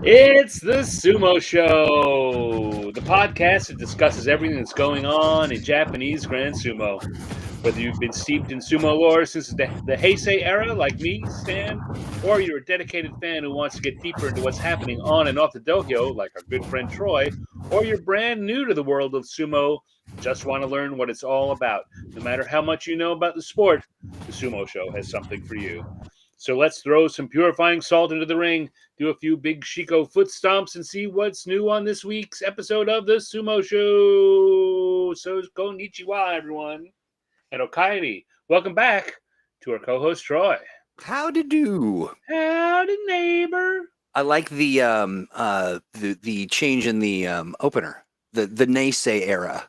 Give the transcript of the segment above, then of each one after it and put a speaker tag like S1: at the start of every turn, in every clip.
S1: It's the Sumo Show, the podcast that discusses everything that's going on in Japanese Grand Sumo. Whether you've been steeped in sumo lore since the Heisei era, like me, Stan, or you're a dedicated fan who wants to get deeper into what's happening on and off the dohyo, like our good friend Troy, or you're brand new to the world of sumo, just want to learn what it's all about. No matter how much you know about the sport, the Sumo Show has something for you. So let's throw some purifying salt into the ring, do a few big Shiko foot stomps, and see what's new on this week's episode of the Sumo Show. So konnichiwa, everyone. And Okairi, welcome back to our co-host Troy.
S2: Howdy do.
S1: Howdy, neighbor.
S2: I like the change in the opener. The Naysay era.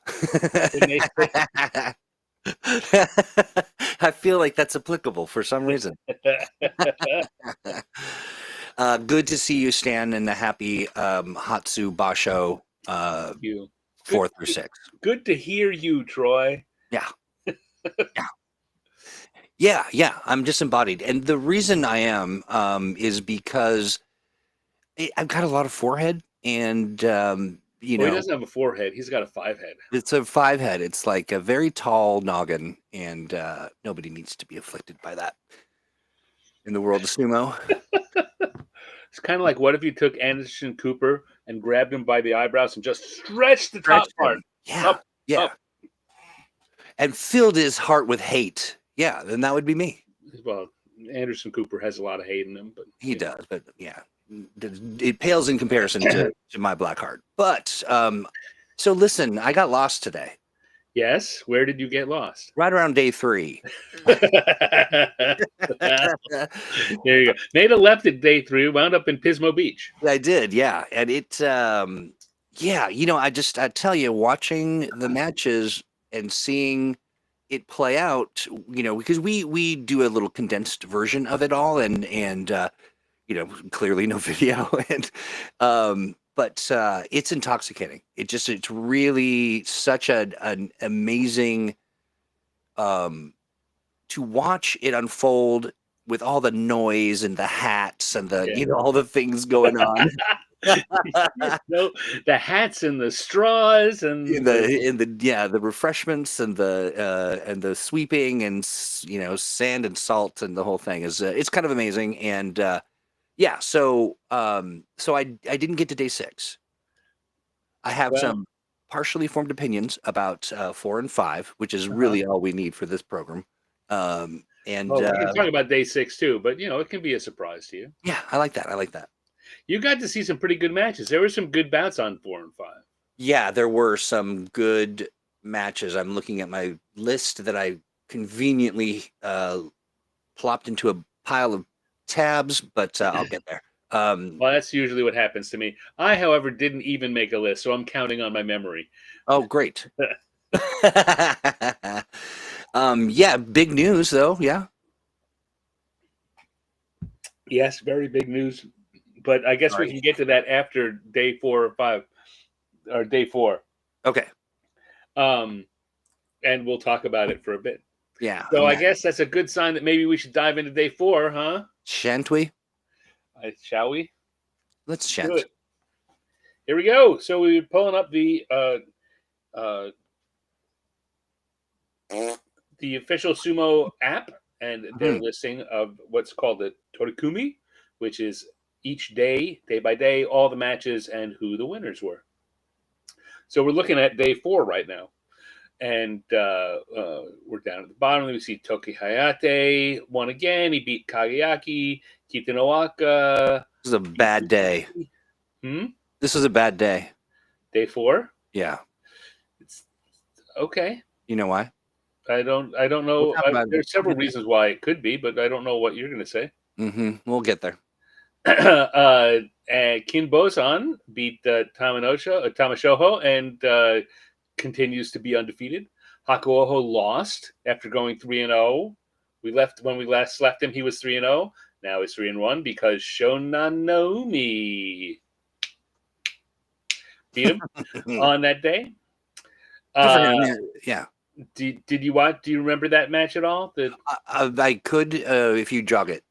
S2: I feel like that's applicable for some reason. Good to see you, Stan, in the happy Hatsu Basho
S1: you.
S2: 4 through 6.
S1: Good to hear you, Troy.
S2: Yeah. Yeah. I'm disembodied. And the reason I am is because I've got a lot of forehead and
S1: he doesn't have a 4-head. He's got a 5-head.
S2: It's a 5-head. It's like a very tall noggin, and nobody needs to be afflicted by that in the world of sumo.
S1: It's kind of like, what if you took Anderson Cooper and grabbed him by the eyebrows and just stretched the top part?
S2: Yeah. Up. And filled his heart with hate. Yeah, then that would be me.
S1: Well, Anderson Cooper has a lot of hate in him, but
S2: he does. But yeah, it pales in comparison to my black heart. But so listen, I got lost today.
S1: Yes, where did you get lost?
S2: Right around day 3.
S1: There you go. Made a left at day 3, wound up in Pismo Beach.
S2: I did, yeah, and it, I tell you, watching the matches and seeing it play out, because we do a little condensed version of it all, and clearly no video, and but it's intoxicating. It's really such an amazing to watch it unfold with all the noise and the hats and the all the things going on.
S1: The hats and the straws and
S2: the refreshments and the sweeping and sand and salt and the whole thing is it's kind of amazing. And so I didn't get to day 6. I have some partially formed opinions about 4 and 5, which is really all we need for this program. And
S1: we can talk about day 6 too, but it can be a surprise to you.
S2: Yeah, I like that.
S1: You got to see some pretty good matches. There were some good bouts on 4 and 5.
S2: Yeah, there were some good matches. I'm looking at my list that I conveniently plopped into a pile of tabs, but I'll get there.
S1: Well, that's usually what happens to me. I, however, didn't even make a list, so I'm counting on my memory.
S2: Oh, great. Big news, though. Yeah.
S1: Yes, very big news. But I guess we can get to that after day 4 or 5, or day 4.
S2: Okay.
S1: And we'll talk about it for a bit.
S2: Yeah.
S1: So I guess that's a good sign that maybe we should dive into day 4, huh?
S2: Shan't we?
S1: Shall we?
S2: Let's chant.
S1: Here we go. So we're pulling up the official Sumo app, and their listing of what's called the Torikumi, which is each day by day, all the matches and who the winners were. So we're looking at day 4 right now. And we're down at the bottom. We see Toki Hayate won again. He beat Kageyaki, Kitanowaka.
S2: This is a bad day. This is a bad day.
S1: Day 4?
S2: Yeah.
S1: It's okay.
S2: You know why?
S1: I don't know. There's several reasons why it could be, but I don't know what you're going to say.
S2: We'll get there.
S1: Kinbo-san beat Tamashoho and continues to be undefeated. Hakuoho lost after going 3-0. When we last left him, he was 3-0. Now he's 3-1 because Shonanomi beat him on that day.
S2: Yeah.
S1: Did you watch? Do you remember that match at all?
S2: I could if you jog it.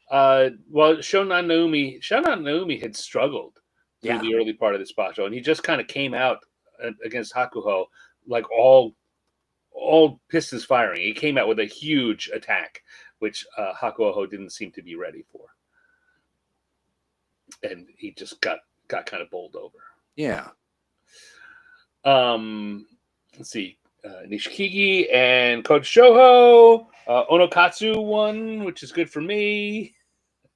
S1: Well, Shonan Naomi had struggled through
S2: Yeah.
S1: the early part of this Basho, and he just kind of came out against Hakuho like all pistons firing. He came out with a huge attack, which Hakuho didn't seem to be ready for, and he just got kind of bowled over.
S2: Yeah.
S1: Let's see. Nishikigi and Coach Shoho. Onokatsu won, which is good for me.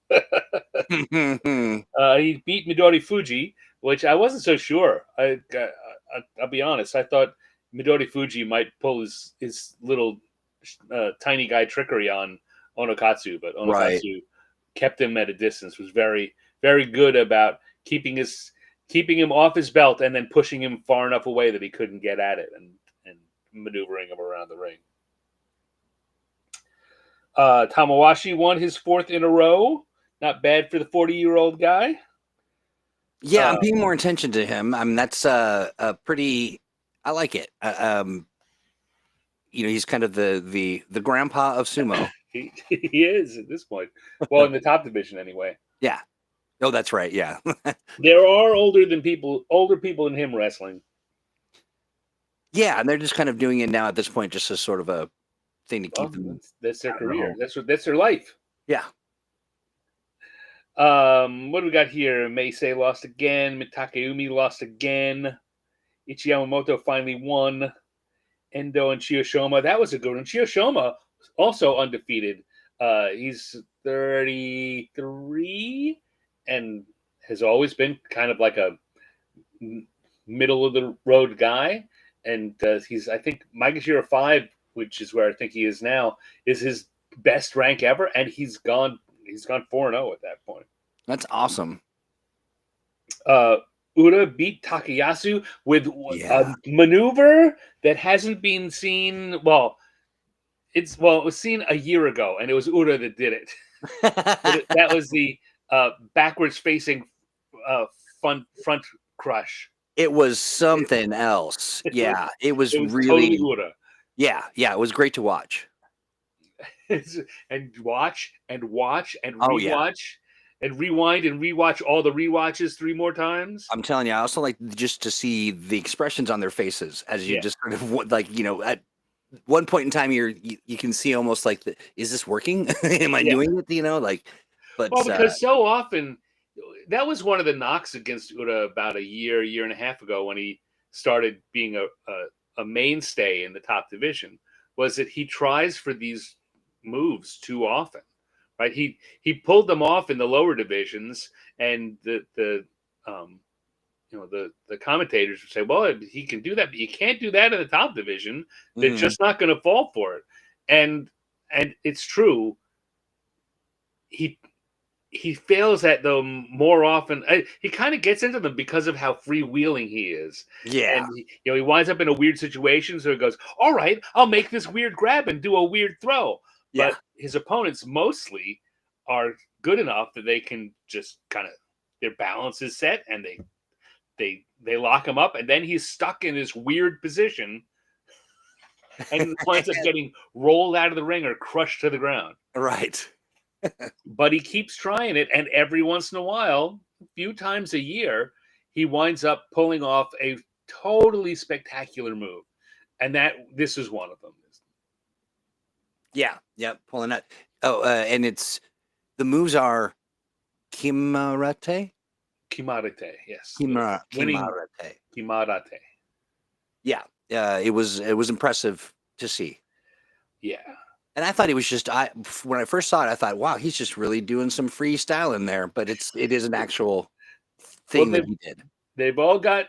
S1: He beat Midori Fuji, which I wasn't so sure. I'll be honest. I thought Midori Fuji might pull his little tiny guy trickery on Onokatsu, but
S2: Right.
S1: Onokatsu kept him at a distance. Was very very good about keeping him off his belt and then pushing him far enough away that he couldn't get at it and maneuvering him around the ring. Tamawashi won his 4th in a row. Not bad for the 40-year-old guy.
S2: Yeah, I'm paying more attention to him. I mean, that's a pretty. I like it. He's kind of the grandpa of sumo.
S1: He is at this point. Well, in the top division, anyway.
S2: Yeah. Oh, that's right. Yeah.
S1: There are older people in him wrestling.
S2: Yeah, and they're just kind of doing it now at this point, just as sort of a thing to keep them.
S1: That's their career. That's their life.
S2: Yeah.
S1: What do we got here? Meisei lost again. Takayumi lost again. Ichi Yamamoto finally won. Endo and Chiyoshima. That was a good one. Chiyoshima also undefeated. He's 33 and has always been kind of like a middle of the road guy. And he's, I think, Maegashira 5, which is where I think he is now, is his best rank ever, and he's gone 4-0 at that point.
S2: That's awesome.
S1: Ura beat Takayasu with a maneuver that hasn't been seen. Well, it was seen a year ago, and it was Ura that did it. That was the backwards facing front crush.
S2: It was something else. Yeah, it was really
S1: totally Ura.
S2: Yeah, it was great to watch.
S1: And watch and rewatch and rewind and rewatch all the rewatches 3 more times.
S2: I'm telling you, I also like just to see the expressions on their faces as you just sort of like, at one point in time you can see almost like is this working? Am I doing it?
S1: Because so often that was one of the knocks against Ura about a year and a half ago when he started being a mainstay in the top division, was that he tries for these moves too often, right? He pulled them off in the lower divisions, and the commentators would say, well, he can do that, but you can't do that in the top division. They're just not going to fall for it. And it's true. He fails at them more often. He kind of gets into them because of how freewheeling he is.
S2: Yeah.
S1: And he winds up in a weird situation. So he goes, all right, I'll make this weird grab and do a weird throw. But his opponents mostly are good enough that they can just kind of, their balance is set and they lock him up. And then he's stuck in this weird position and winds up getting rolled out of the ring or crushed to the ground.
S2: Right.
S1: But he keeps trying it, and every once in a while, a few times a year, he winds up pulling off a totally spectacular move, and this is one of them.
S2: Yeah, pulling that. Oh, and it's the moves are Kimarate.
S1: Yes.
S2: Kimarate. Yeah, it was impressive to see.
S1: Yeah.
S2: And I thought he was just when I first saw it, I thought, wow, he's just really doing some freestyle in there, but it is an actual thing that he did.
S1: They've all got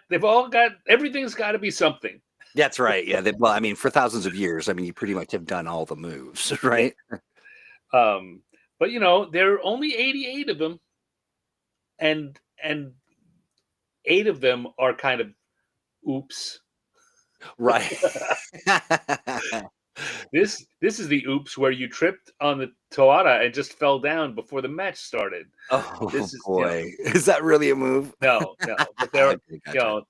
S1: everything's got to be something.
S2: That's right. Yeah. For thousands of years, you pretty much have done all the moves, right?
S1: But there are only 88 of them, and 8 of them are kind of oops.
S2: Right.
S1: This is the oops where you tripped on the Toada and just fell down before the match started.
S2: Oh, boy. Is that really a move?
S1: No. But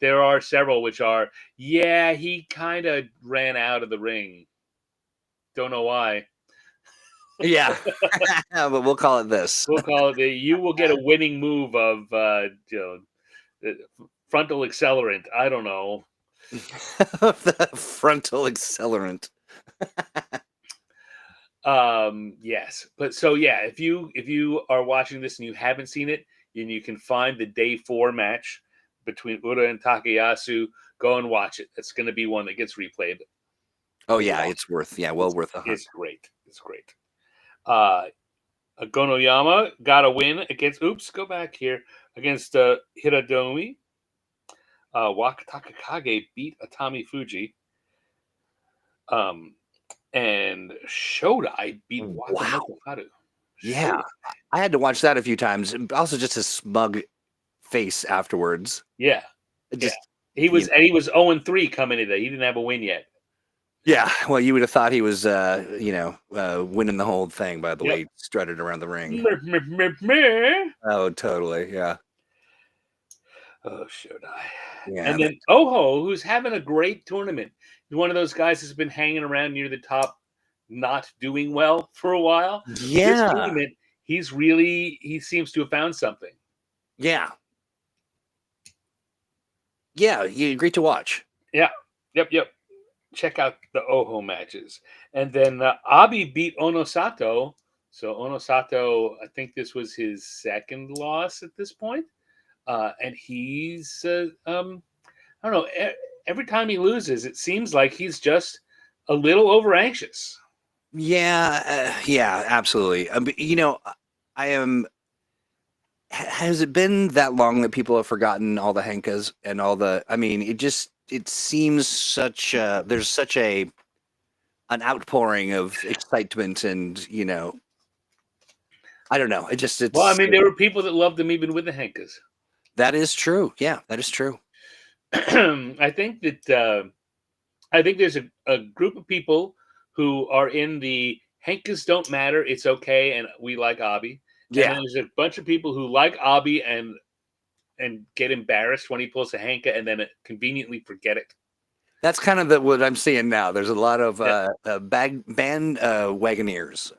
S1: there are several which are, he kind of ran out of the ring. Don't know why.
S2: Yeah, but we'll call it this.
S1: We'll call it you will get a winning move of frontal accelerant. I don't know.
S2: The frontal accelerant.
S1: Yes, but so yeah, if you are watching this and you haven't seen it, and you can find the day 4 match between Ura and Takayasu, go and watch it. It's going to be one that gets replayed.
S2: Oh yeah, it's worth well worth a hunt.
S1: It's great. It's great. Gonoyama got a win against. Go back here against Hiradomi. Wakataka Kage beat Atami Fuji. And Shodai beat Watamoto Haru.
S2: Yeah, I had to watch that a few times. Also, just his smug face afterwards.
S1: Yeah, he was 0-3 coming into that. He didn't have a win yet.
S2: Yeah, well, you would have thought he was, winning the whole thing by the way he strutted around the ring. Oh, totally, yeah.
S1: Oh, Shodai.
S2: Yeah,
S1: and then Oho, who's having a great tournament. He's one of those guys who's been hanging around near the top, not doing well for a while.
S2: Yeah.
S1: This tournament, he seems to have found something.
S2: Yeah. Yeah, great to watch.
S1: Yeah. Yep. Check out the Oho matches. And then Abi beat Onosato. So Onosato, I think this was his second loss at this point. And he's, I don't know, every time he loses, it seems like he's just a little over anxious.
S2: Yeah, absolutely. I am. Has it been that long that people have forgotten all the Henkas and all the? I mean, it seems there's such an outpouring of excitement and I don't know.
S1: Well, I mean, there were people that loved him even with the Henkas.
S2: That is true. Yeah, that is true.
S1: I think there's a group of people who are in the Henkas don't matter, it's okay, and we like Abi.
S2: Yeah.
S1: And then there's a bunch of people who like Abi and get embarrassed when he pulls a Henka and then conveniently forget it.
S2: That's kind of what I'm seeing now. There's a lot of band wagoneers.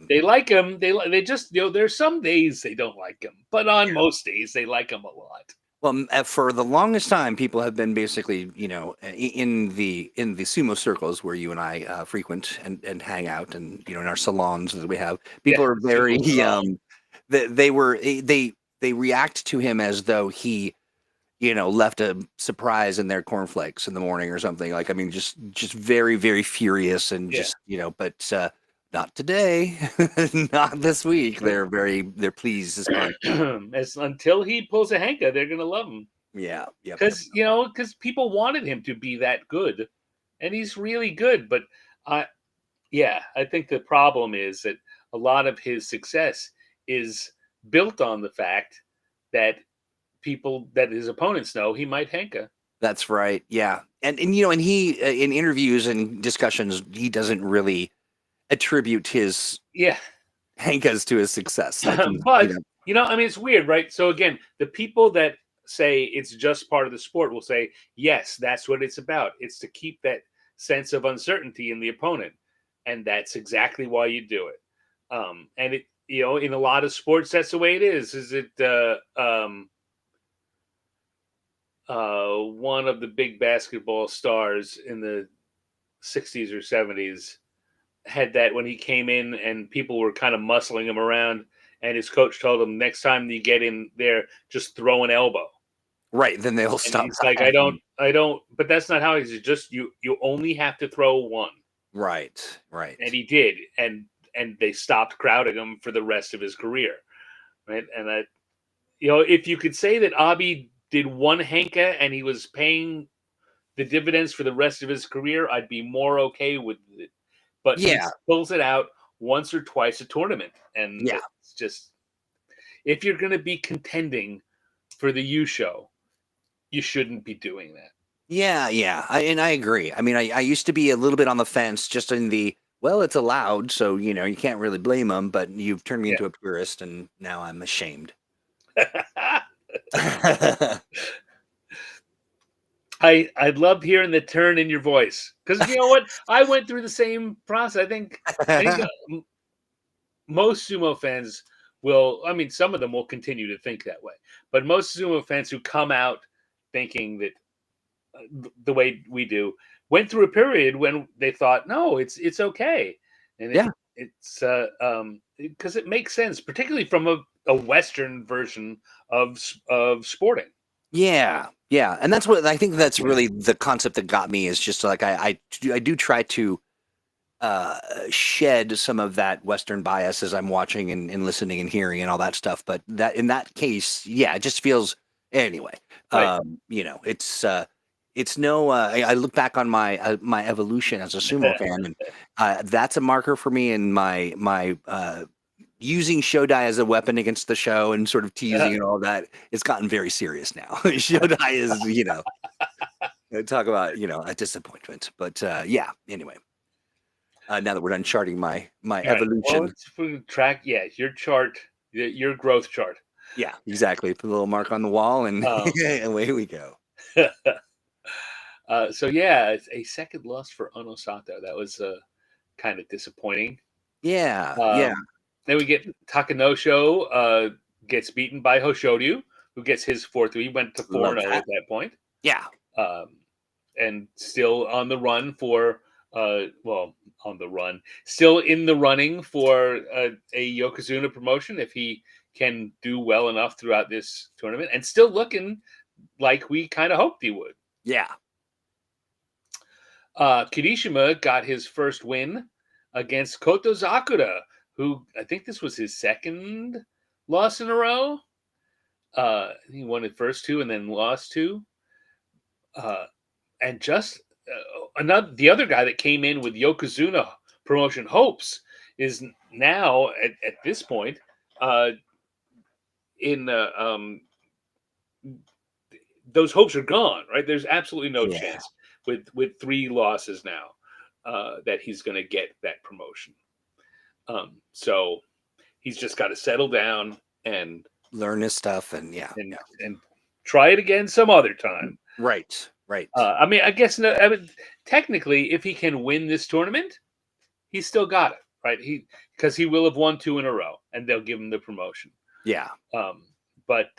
S1: They like him. They just there's some days they don't like him, but on most days they like him a lot.
S2: Well, for the longest time, people have been basically, in the sumo circles where you and I frequent and hang out, and in our salons that we have, people are very they react to him as though he left a surprise in their cornflakes in the morning or something. Like, I mean, just very, very furious and but not today, not this week. They're pleased as punch.
S1: Until he pulls a Henka, they're gonna love him.
S2: Yeah,
S1: because people wanted him to be that good, and he's really good. But I think the problem is that a lot of his success is built on the fact that his opponents know he might Henka.
S2: That's right. Yeah. And he in interviews and discussions, he doesn't really attribute his Henkas to his success.
S1: But I mean, it's weird, right? So again, the people that say it's just part of the sport will say, yes, that's what it's about. It's to keep that sense of uncertainty in the opponent. And that's exactly why you do it. And it, in a lot of sports, that's the way it is. Is it one of the big basketball stars in the 60s or 70s had that when he came in and people were kind of muscling him around, and his coach told him, next time you get in there, just throw an elbow.
S2: Right, then they'll stop.
S1: He's like, I don't, but that's not how it is. Just you only have to throw one.
S2: Right.
S1: And he did, and they stopped crowding him for the rest of his career, right? And if you could say that Abi did one Henka and he was paying the dividends for the rest of his career, I'd be more okay with it. But he pulls it out once or twice a tournament, and it's just, if you're going to be contending for the yusho, you shouldn't be doing that.
S2: Yeah. I agree. I mean, I used to be a little bit on the fence, just in the, well, it's allowed, so you can't really blame them. But you've turned me into a purist, and now I'm ashamed.
S1: I loved hearing the turn in your voice, because you know what, I went through the same process. I think most sumo fans will. I mean, some of them will continue to think that way, but most sumo fans who come out thinking that the way we do went through a period when they thought, no, it's okay, and
S2: Yeah.
S1: it's because it makes sense, particularly from a Western version of sporting.
S2: Yeah, yeah, and that's what I think. That's really the concept that got me is just like I do try to shed some of that Western bias as I'm watching and listening and hearing and all that stuff. But that in that case, yeah, it just feels anyway.
S1: Right.
S2: It's no. I look back on my evolution as a sumo fan, and that's a marker for me in my using Shodai as a weapon against the show and sort of teasing and all that. It's gotten very serious now. Shodai is, talk about a disappointment. But yeah, anyway. Now that we're done charting my
S1: All right.
S2: evolution.
S1: Well, let's track. Yeah, your chart, your growth chart.
S2: Yeah, exactly. Put a little mark on the wall, and away we go.
S1: So yeah, it's a second loss for Onosato. That was kind of disappointing.
S2: Yeah, yeah.
S1: Then we get Takanosho gets beaten by Hoshoryu, who gets his fourth. He went to 4-0 at that point.
S2: Yeah.
S1: And still on the run for on the run, still in the running for a Yokozuna promotion if he can do well enough throughout this tournament, and still looking like we kind of hoped he would.
S2: Yeah.
S1: Kirishima got his first win against Koto Zakura, who I think this was his second loss in a row. He won the first two and then lost two. And just the other guy that came in with Yokozuna promotion hopes is now at this point in those hopes are gone, right? There's absolutely no chance with 3 losses now that he's going to get that promotion. So he's just got to settle down and
S2: learn his stuff and
S1: try it again some other time.
S2: Right.
S1: I mean, I guess technically, if he can win this tournament, he's still got it, right? Because he will have won 2 in a row, and they'll give him the promotion.
S2: Yeah.
S1: But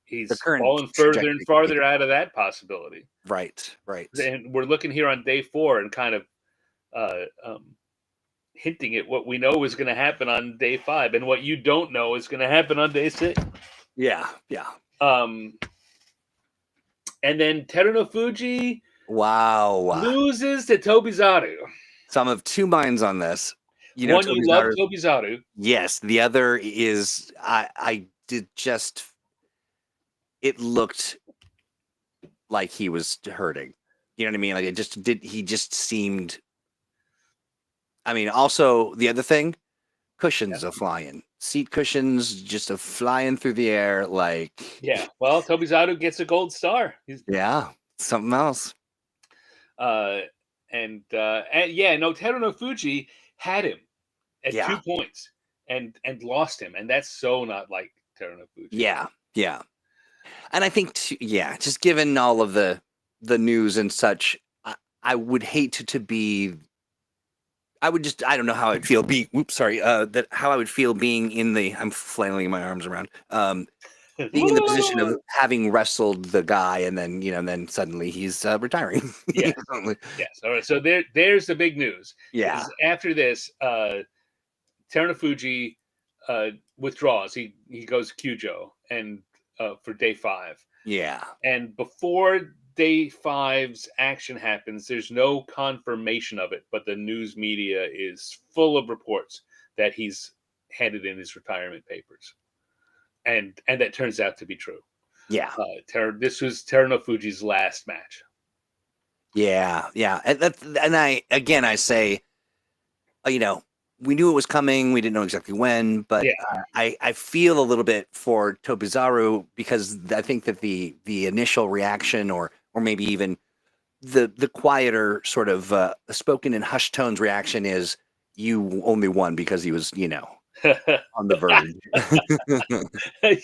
S1: he's fallen further and farther out of that possibility.
S2: Right.
S1: And we're looking here on day 4 and kind of hinting at what we know is going to happen on day 5, and what you don't know is going to happen on day 6.
S2: Yeah.
S1: And then Terunofuji loses to Tobizaru.
S2: So I'm of 2 minds on this.
S1: One, you love Tobizaru.
S2: Yes. The other is I did just. It looked like he was hurting. You know what I mean? Like he just seemed. I mean, also the other thing, cushions are flying. Seat cushions just are flying through the air like.
S1: Yeah, well, Tobizaru gets a gold star.
S2: Something else.
S1: Terunofuji had him at 2 points and lost him, and that's so not like Terunofuji.
S2: Yeah. And I think, just given all of the news and such, I would hate to be. I don't know how I'd feel being. How I would feel being in the. I'm flailing my arms around. Being in the position of having wrestled the guy, and then then suddenly he's retiring.
S1: Yes. All right. So there's the big news.
S2: Yeah.
S1: After this, Terunofuji withdraws. He goes Kyujo and for day 5.
S2: Yeah.
S1: And before day 5's action happens, there's no confirmation of it, but the news media is full of reports that he's handed in his retirement papers, and that turns out to be true.
S2: Yeah.
S1: This was Terunofuji's last match.
S2: Yeah, and I say, we knew it was coming. We didn't know exactly when, but I feel a little bit for Tobizaru because I think that the initial reaction, or maybe even the quieter sort of spoken in hushed tones reaction is, you only won because he was, on the verge.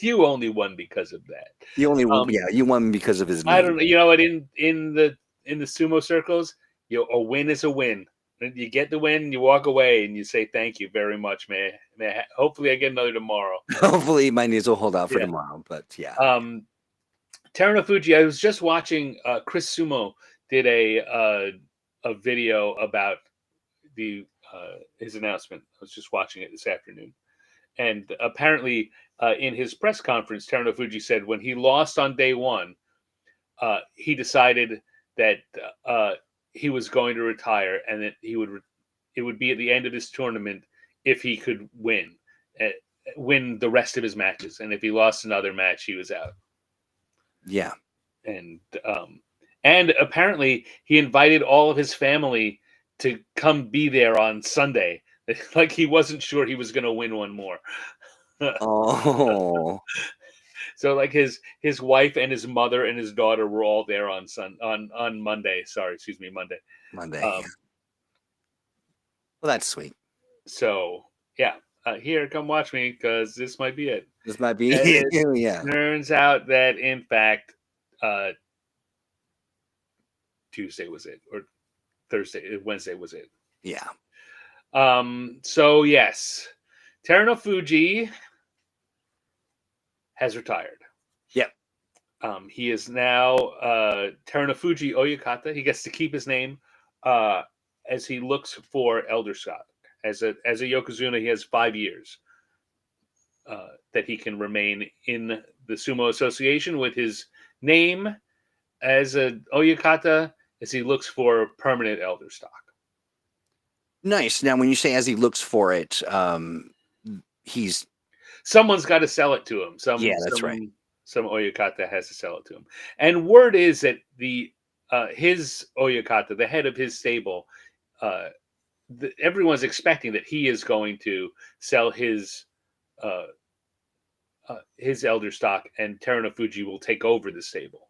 S1: You only won because of that.
S2: You only you won because of his knee.
S1: I don't know. You know what? In the sumo circles, a win is a win. And you get the win, and you walk away, and you say thank you very much, man. Hopefully, I get another tomorrow.
S2: Hopefully, my knees will hold out for
S1: Yeah.
S2: tomorrow. But yeah.
S1: Terunofuji, I was just watching. Chris Sumo did a video about the his announcement. I was just watching it this afternoon, and apparently, in his press conference, Terunofuji said when he lost on day one, he decided that he was going to retire, and that it would be at the end of this tournament if he could win the rest of his matches, and if he lost another match, he was out.
S2: Yeah.
S1: And apparently he invited all of his family to come be there on Sunday. Like he wasn't sure he was going to win one more.
S2: Oh.
S1: So like his wife and his mother and his daughter were all there on Monday. Sorry, excuse me, Monday.
S2: Monday. Well, that's sweet.
S1: So yeah, here, come watch me because this might be it.
S2: This might be
S1: it. Turns out that in fact, Tuesday was it, or Wednesday was it.
S2: Yeah.
S1: So yes, Terunofuji has retired.
S2: Yep.
S1: He is now Terunofuji Oyakata. He gets to keep his name as he looks for elder stock. As a yokozuna, he has 5 years that he can remain in the Sumo Association with his name as a Oyakata, as he looks for permanent elder stock.
S2: Nice. Now, when you say as he looks for it, he's
S1: someone's got to sell it to him.
S2: That's right.
S1: Some Oyakata has to sell it to him. And word is that his Oyakata, the head of his stable, everyone's expecting that he is going to sell his elder stock, and Terunofuji will take over the stable.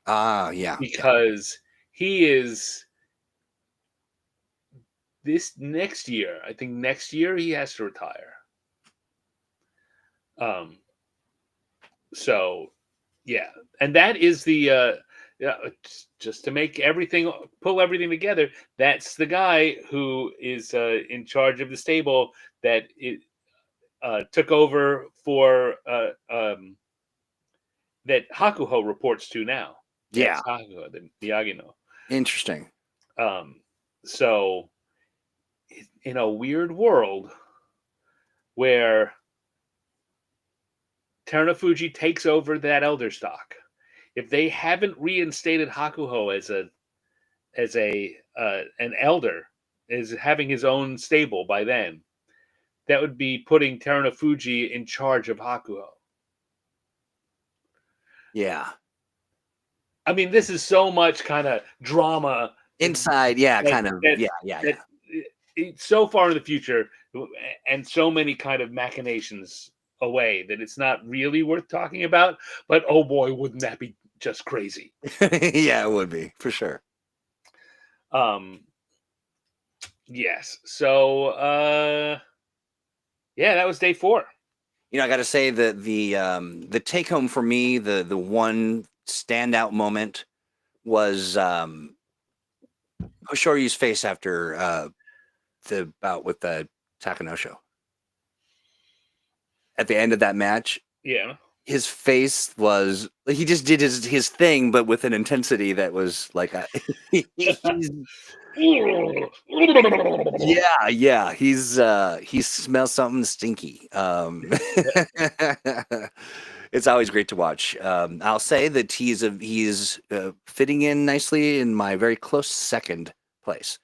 S2: Yeah.
S1: Because he is this next year. I think next year he has to retire. So yeah, and that is the just to pull everything together. That's the guy who is in charge of the stable that it took over for that Hakuho reports to now.
S2: Yeah,
S1: Hakuho, the Miyagi-no.
S2: Interesting.
S1: So in a weird world where Terunofuji takes over that elder stock, if they haven't reinstated Hakuho as an elder, as having his own stable by then, that would be putting Terunofuji in charge of Hakuho.
S2: Yeah.
S1: I mean, this is so much kind of drama
S2: inside. Yeah, kind of. Yeah.
S1: It's so far in the future, and so many kind of machinations away that it's not really worth talking about. But oh boy, wouldn't that be just crazy?
S2: Yeah, it would be for sure.
S1: Yes. So yeah, that was day 4.
S2: You know, I got to say that the take home for me, the one standout moment was Hoshoryu's face after the bout with the Takanosho. At the end of that match,
S1: yeah,
S2: his face was like he just did his thing, but with an intensity that was like yeah, he smells something stinky. It's always great to watch. I'll say that he's fitting in nicely in my very close second place.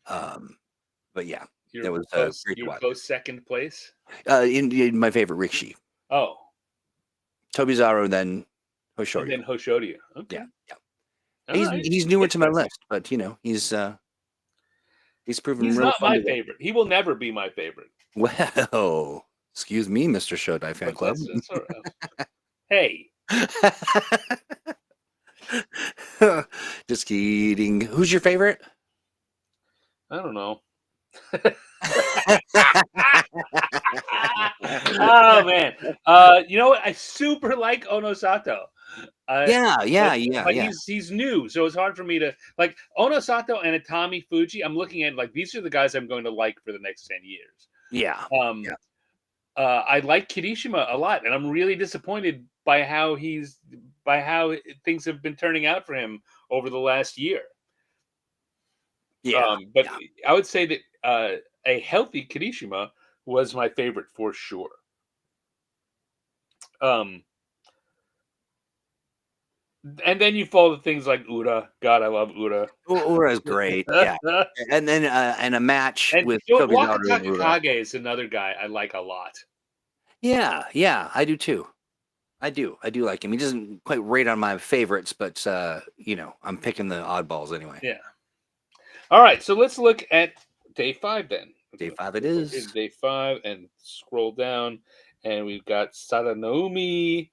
S2: But yeah, it was great to watch.
S1: Close second place?
S2: In my favorite Rikishi.
S1: Oh.
S2: Tobizaru, then Hoshoryu.
S1: And then Hoshoryu. Okay.
S2: Yeah. He's newer to my list, but you know, he's proven
S1: he's
S2: real
S1: not
S2: fun
S1: my favorite. He will never be my favorite.
S2: Well, excuse me, Mr. Shodai Fan Club.
S1: That's all right. Hey.
S2: Just kidding. Who's your favorite?
S1: I don't know. Oh man. You know what? I super like Onosato. But
S2: Yeah.
S1: he's new, so it's hard for me to like Onosato and Itami Fuji. I'm looking at like these are the guys I'm going to like for the next 10 years.
S2: Yeah.
S1: Um, I like Kirishima a lot, and I'm really disappointed by how things have been turning out for him over the last year.
S2: Yeah.
S1: But I would say that a healthy Kirishima was my favorite for sure. Um, and then you fall to things like Ura. God, I love Ura.
S2: Ura's great. Yeah. And then and a match
S1: And
S2: with Tobizaru and
S1: Wakataka
S2: Ura.
S1: Kage is another guy I like a lot.
S2: Yeah, I do too. I do like him. He doesn't quite rate on my favorites, but I'm picking the oddballs anyway.
S1: Yeah. All right, so let's look at day 5 then.
S2: Day 5 it is.
S1: Day 5 and scroll down, and we've got Sadanoumi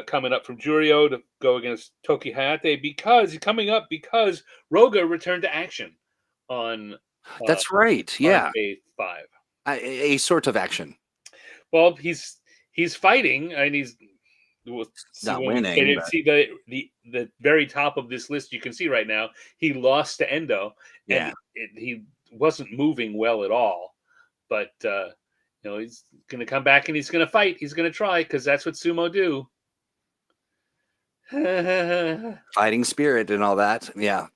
S1: coming up from Juryo to go against Toki Hayate because he's coming up because Roga returned to action on
S2: That's right.
S1: on
S2: Yeah.
S1: day 5.
S2: A sort of action.
S1: Well, he's fighting and he's
S2: Not winning.
S1: See the very top of this list you can see right now. He lost to Endo, and he wasn't moving well at all. But he's going to come back and he's going to fight. He's going to try because that's what sumo do.
S2: Fighting spirit and all that. Yeah.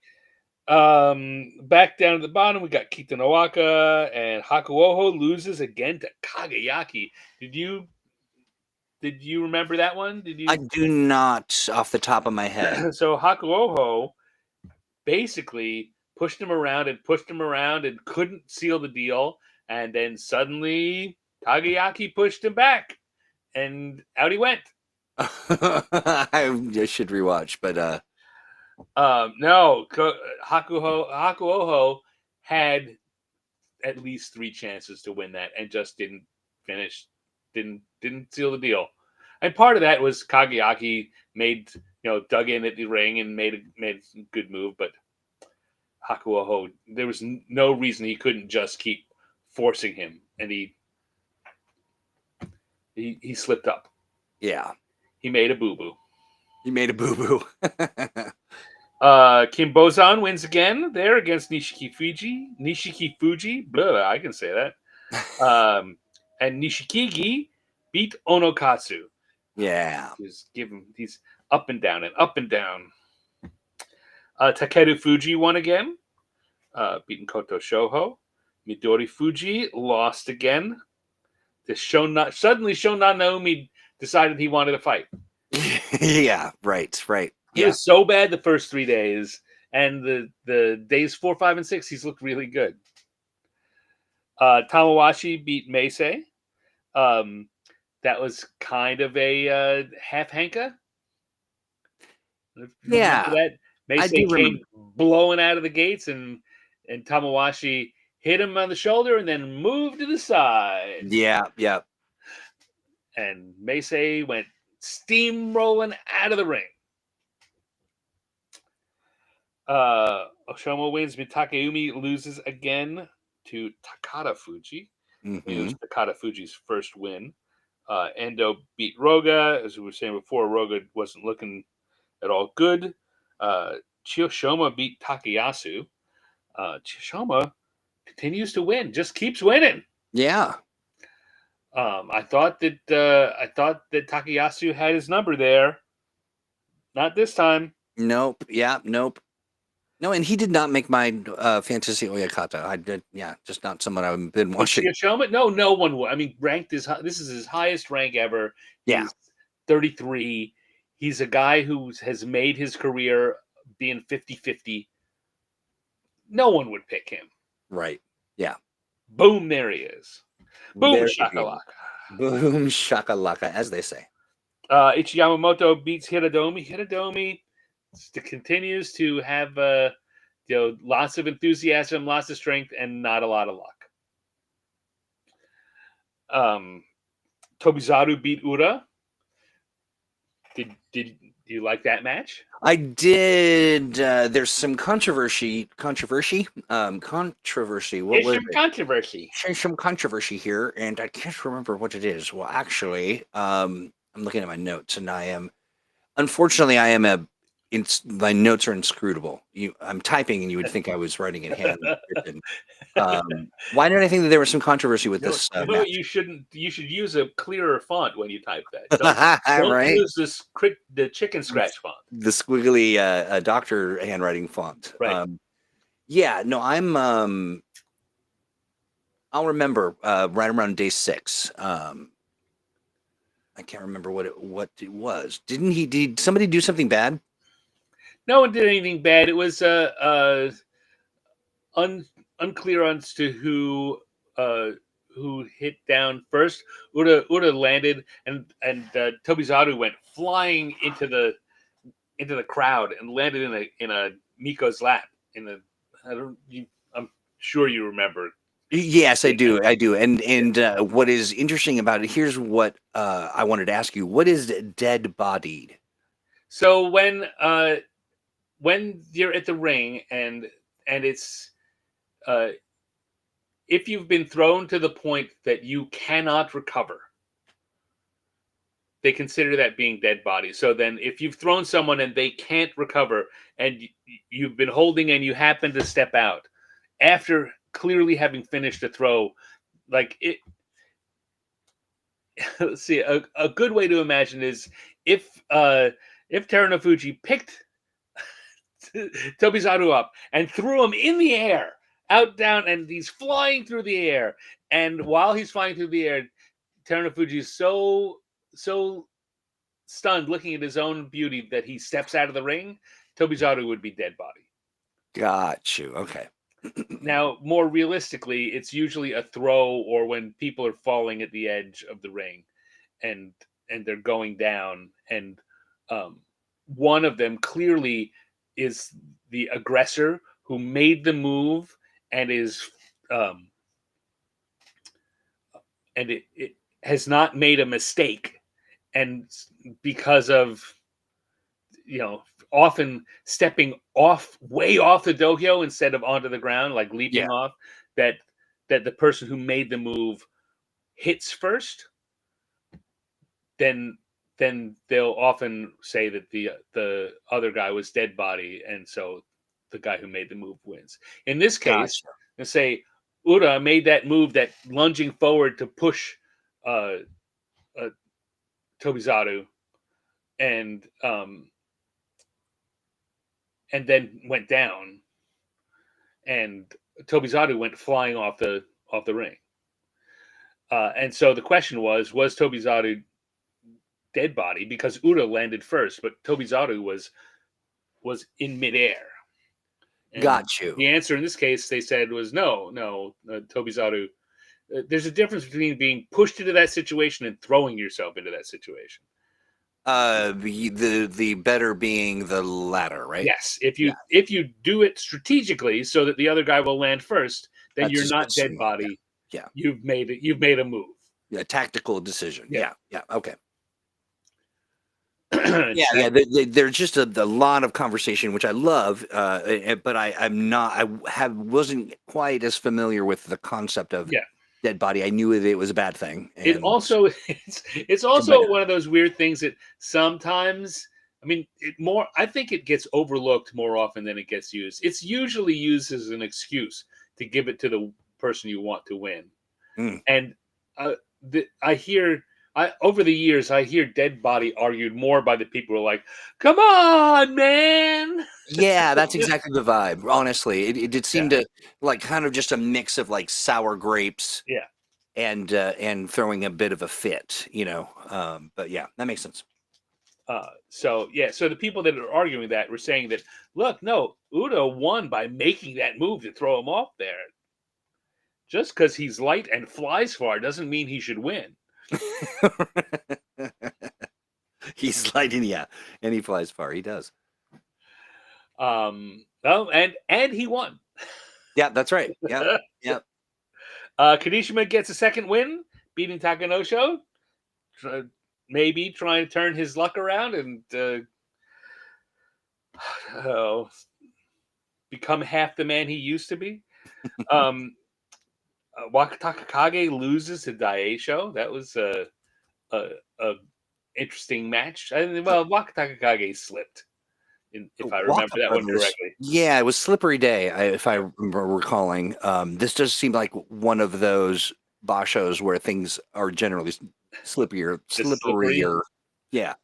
S1: Back down at the bottom, we got Kita Nowaka and Hakuoho loses again to Kagayaki. Did you remember that one?
S2: I do not off the top of my head.
S1: So Hakuoho basically pushed him around and couldn't seal the deal. And then suddenly Kagayaki pushed him back and out he went.
S2: I should rewatch, but
S1: no, Hakuoho had at least 3 chances to win that and just didn't finish. Didn't seal the deal, and part of that was Kagayaki dug in at the ring and made a good move, but Hakuoho, there was no reason he couldn't just keep forcing him, and he slipped up.
S2: Yeah,
S1: he made a boo boo. Kim Bozan wins again there against Nishiki Fuji. Blah, I can say that. And Nishikigi beat Onokatsu.
S2: Yeah.
S1: He's up and down and up and down. Takeru Fuji won again, beating Koto Shoho. Midori Fuji lost again. Suddenly Shonan Naomi decided he wanted to fight.
S2: Yeah, right.
S1: He was so bad the first 3 days, and the days 4, 5, and 6, he's looked really good. Tamawashi beat Meisei. That was kind of a half hanka.
S2: Yeah,
S1: that Meisei came blowing out of the gates, and Tamawashi hit him on the shoulder and then moved to the side.
S2: Yeah.
S1: And Meisei went steamrolling out of the ring. Oshomo wins. Mitakeumi loses again to Takada Fuji.
S2: Mm-hmm.
S1: It was Takada Fuji's first win. Endo beat Roga. As we were saying before, Roga wasn't looking at all good. Chiyoshima beat Takayasu. Chiyoshima continues to win, just keeps winning.
S2: Yeah.
S1: I thought that Takayasu had his number there. Not this time.
S2: Nope. Yeah. Nope. No, and he did not make my Fantasy Oyakata. I did, just not someone I've been watching.
S1: Chiyoshima? No one would. I mean, ranked this is his highest rank ever. He's 33. He's a guy who has made his career being 50-50. No one would pick him.
S2: Right. Yeah.
S1: Boom, there he is. Boom shakalaka.
S2: Boom shakalaka, as they say.
S1: Ichi Yamamoto beats Hiradomi. Hiradomi continues to have lots of enthusiasm, lots of strength, and not a lot of luck. Tobizaru beat Ura. Did you like that match?
S2: I did. There's some controversy. What was it? Some controversy here, and I can't remember what it is. Well, actually, I'm looking at my notes, and I am. Unfortunately, I am my notes are inscrutable. I'm typing, and you would think I was writing in handwritten. Why did I think that there was some controversy with this match?
S1: You shouldn't. You should use a clearer font when you type that. Don't
S2: Right?
S1: use the chicken scratch font.
S2: The squiggly doctor handwriting font.
S1: Right.
S2: Yeah, no, I'll remember right around day 6. I can't remember what it was. Did somebody do something bad?
S1: No one did anything bad. It was unclear as to who hit down first. Uda landed, and Tobizaru went flying into the crowd and landed in a Miko's lap. I'm sure you remember.
S2: Yes, I do. And what is interesting about it? Here's what I wanted to ask you: what is dead bodied?
S1: So when you're at the ring and it's if you've been thrown to the point that you cannot recover, they consider that being dead body. So then if you've thrown someone and they can't recover and you've been holding and you happen to step out after clearly having finished a throw, like it. Let's see, a good way to imagine is if Terunofuji picked Tobizaru up and threw him in the air, out, down, and he's flying through the air. And while he's flying through the air, Terunofuji is so stunned looking at his own beauty that he steps out of the ring. Tobizaru would be dead body.
S2: Got you. Okay.
S1: Now, more realistically, it's usually a throw or when people are falling at the edge of the ring and they're going down, and one of them clearly is the aggressor who made the move and is and it has not made a mistake, and because of often stepping way off the dohyo instead of onto the ground, like leaping off, that the person who made the move hits first, then they'll often say that the other guy was dead body, and so the guy who made the move wins. In this case, let's say Ura made that move, that lunging forward to push Tobizaru, and then went down, and Tobizaru went flying off the ring. And so the question was Tobizaru dead body because Ura landed first, but Tobizaru was in midair. And
S2: got you.
S1: The answer in this case, they said, was no. Tobizaru. There's a difference between being pushed into that situation and throwing yourself into that situation.
S2: The better being the latter, right?
S1: Yes. If you do it strategically so that the other guy will land first, then you're not dead body.
S2: Yeah.
S1: You've made a move.
S2: Yeah, tactical decision. Yeah. Okay. There's just a lot of conversation, which I love, but I wasn't quite as familiar with the concept of dead body. I knew that it was a bad thing. And
S1: it's also one of those weird things that sometimes, I think it gets overlooked more often than it gets used. It's usually used as an excuse to give it to the person you want to win. And over the years, I hear dead body argued more by the people who are like, "Come on, man!"
S2: Yeah, that's exactly the vibe. Honestly, it did seem to like kind of just a mix of like sour grapes, and throwing a bit of a fit, But yeah, that makes sense.
S1: So the people that are arguing that were saying that, look, no, Udo won by making that move to throw him off there. Just because he's light and flies far doesn't mean he should win.
S2: He's light and he flies far. He does.
S1: And he won.
S2: Yeah, that's right. Yeah.
S1: Kanishima gets a second win, beating Takanosho. Maybe trying to turn his luck around and become half the man he used to be. Takakage loses to Daisho. That was interesting match. Well, Wakatakakage slipped, if I
S2: Waka
S1: remember that one
S2: Brothers.
S1: correctly.
S2: Yeah, it was Slippery Day, if I remember recalling. This does seem like one of those bashos where things are generally
S1: Just slippery.
S2: slipperier. Yeah,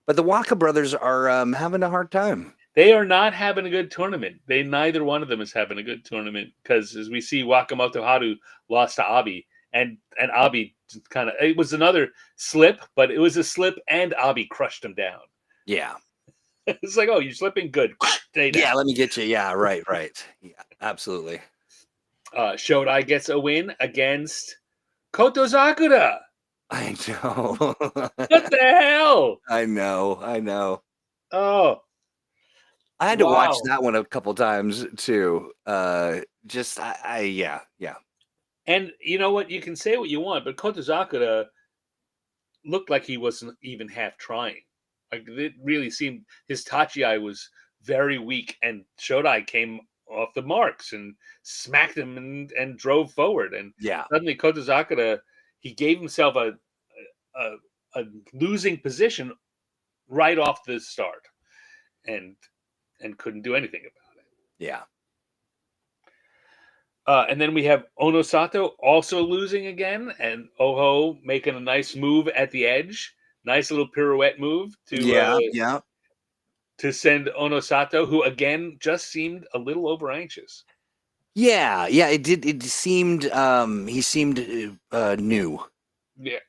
S2: but the Waka Brothers are having a hard time.
S1: They are not having a good tournament. Neither one of them is having a good tournament because, as we see, Wakamoto Haru lost to Abi, and Abi kind of, it was another slip, but it was a slip, and Abi crushed him down.
S2: Yeah.
S1: It's like, oh, you're slipping, good. Stay down.
S2: Yeah, let me get you. Yeah, right. Yeah, absolutely.
S1: Shodai gets a win against Kotozakura.
S2: I know.
S1: What the hell?
S2: I know.
S1: Oh,
S2: I had to watch
S1: wow.
S2: that one a couple times too. Yeah.
S1: And you know what? You can say what you want, but Kotozakura looked like he wasn't even half trying. Like, it really seemed his Tachi was very weak, and Shodai came off the marks and smacked him and drove forward. And
S2: Yeah.
S1: suddenly Kotozakura, he gave himself a losing position right off the start, and couldn't do anything about it.
S2: Yeah.
S1: And then we have Onosato also losing again, and Oho making a nice move at the edge. Nice little pirouette move
S2: Yeah.
S1: to send Onosato, who again just seemed a little over anxious.
S2: Yeah. It did. It seemed. He seemed new.
S1: Yeah,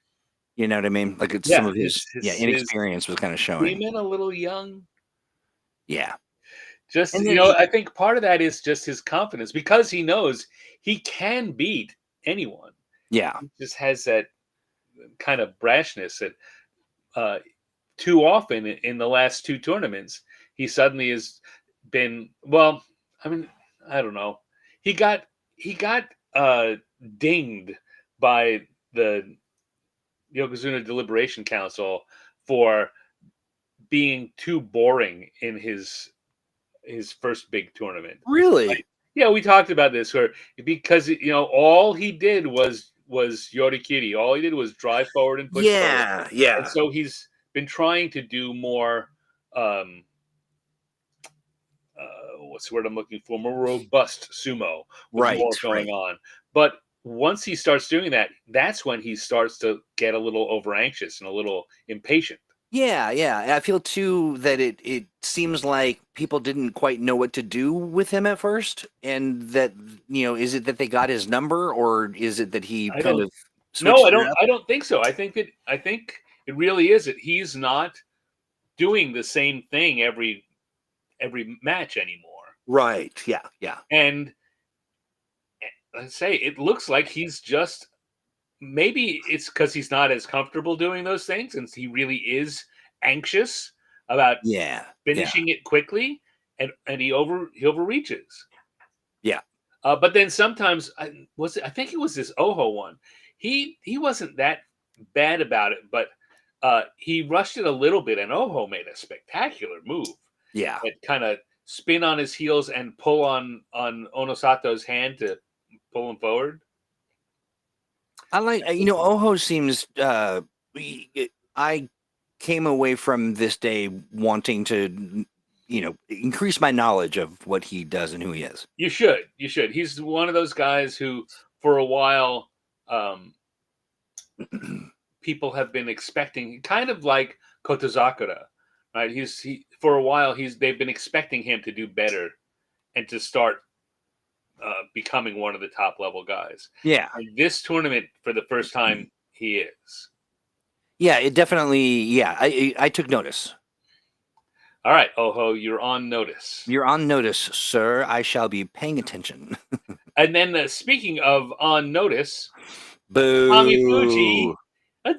S2: You know what I mean? Like it's some of his inexperience was kind of showing.
S1: Seeming a little young.
S2: Yeah.
S1: Just,
S2: And then
S1: I think part of that is just his confidence because he knows he can beat anyone.
S2: Yeah.
S1: He just has that kind of brashness that too often in the last two tournaments, he suddenly has been, well, I mean, I don't know. He got dinged by the Yokozuna Deliberation Council for being too boring in his first big tournament.
S2: Really?
S1: Like, yeah, we talked about this where because all he did was Yorikiri. All he did was drive forward and push forward.
S2: Yeah.
S1: And so he's been trying to do more what's the word I'm looking for? More robust sumo with more going on. But once he starts doing that, that's when he starts to get a little over anxious and a little impatient.
S2: Yeah. And I feel too that it seems like people didn't quite know what to do with him at first, and that is it that they got his number, or is it that he kind of switched it up?
S1: I don't think so. I think it really is that he's not doing the same thing every match anymore.
S2: Right. Yeah.
S1: And let's say it looks like he's just, maybe it's because he's not as comfortable doing those things, and he really is anxious about finishing it quickly, and he overreaches.
S2: Yeah.
S1: But then sometimes I think it was this Oho one. He wasn't that bad about it, but he rushed it a little bit, and Oho made a spectacular move.
S2: Yeah.
S1: That kind of spin on his heels and pull on Onosato's hand to pull him forward.
S2: I like, Oho seems, I came away from this day wanting to, increase my knowledge of what he does and who he is.
S1: You should. He's one of those guys who, for a while, people have been expecting, kind of like Kotozakura, right? For a while, they've been expecting him to do better and to start becoming one of the top level guys.
S2: Yeah.
S1: And this tournament, for the first time, he is.
S2: Yeah, it definitely. Yeah, I took notice.
S1: All right, Oho, you're on notice.
S2: You're on notice, sir. I shall be paying attention.
S1: And then, speaking of on notice,
S2: Boo.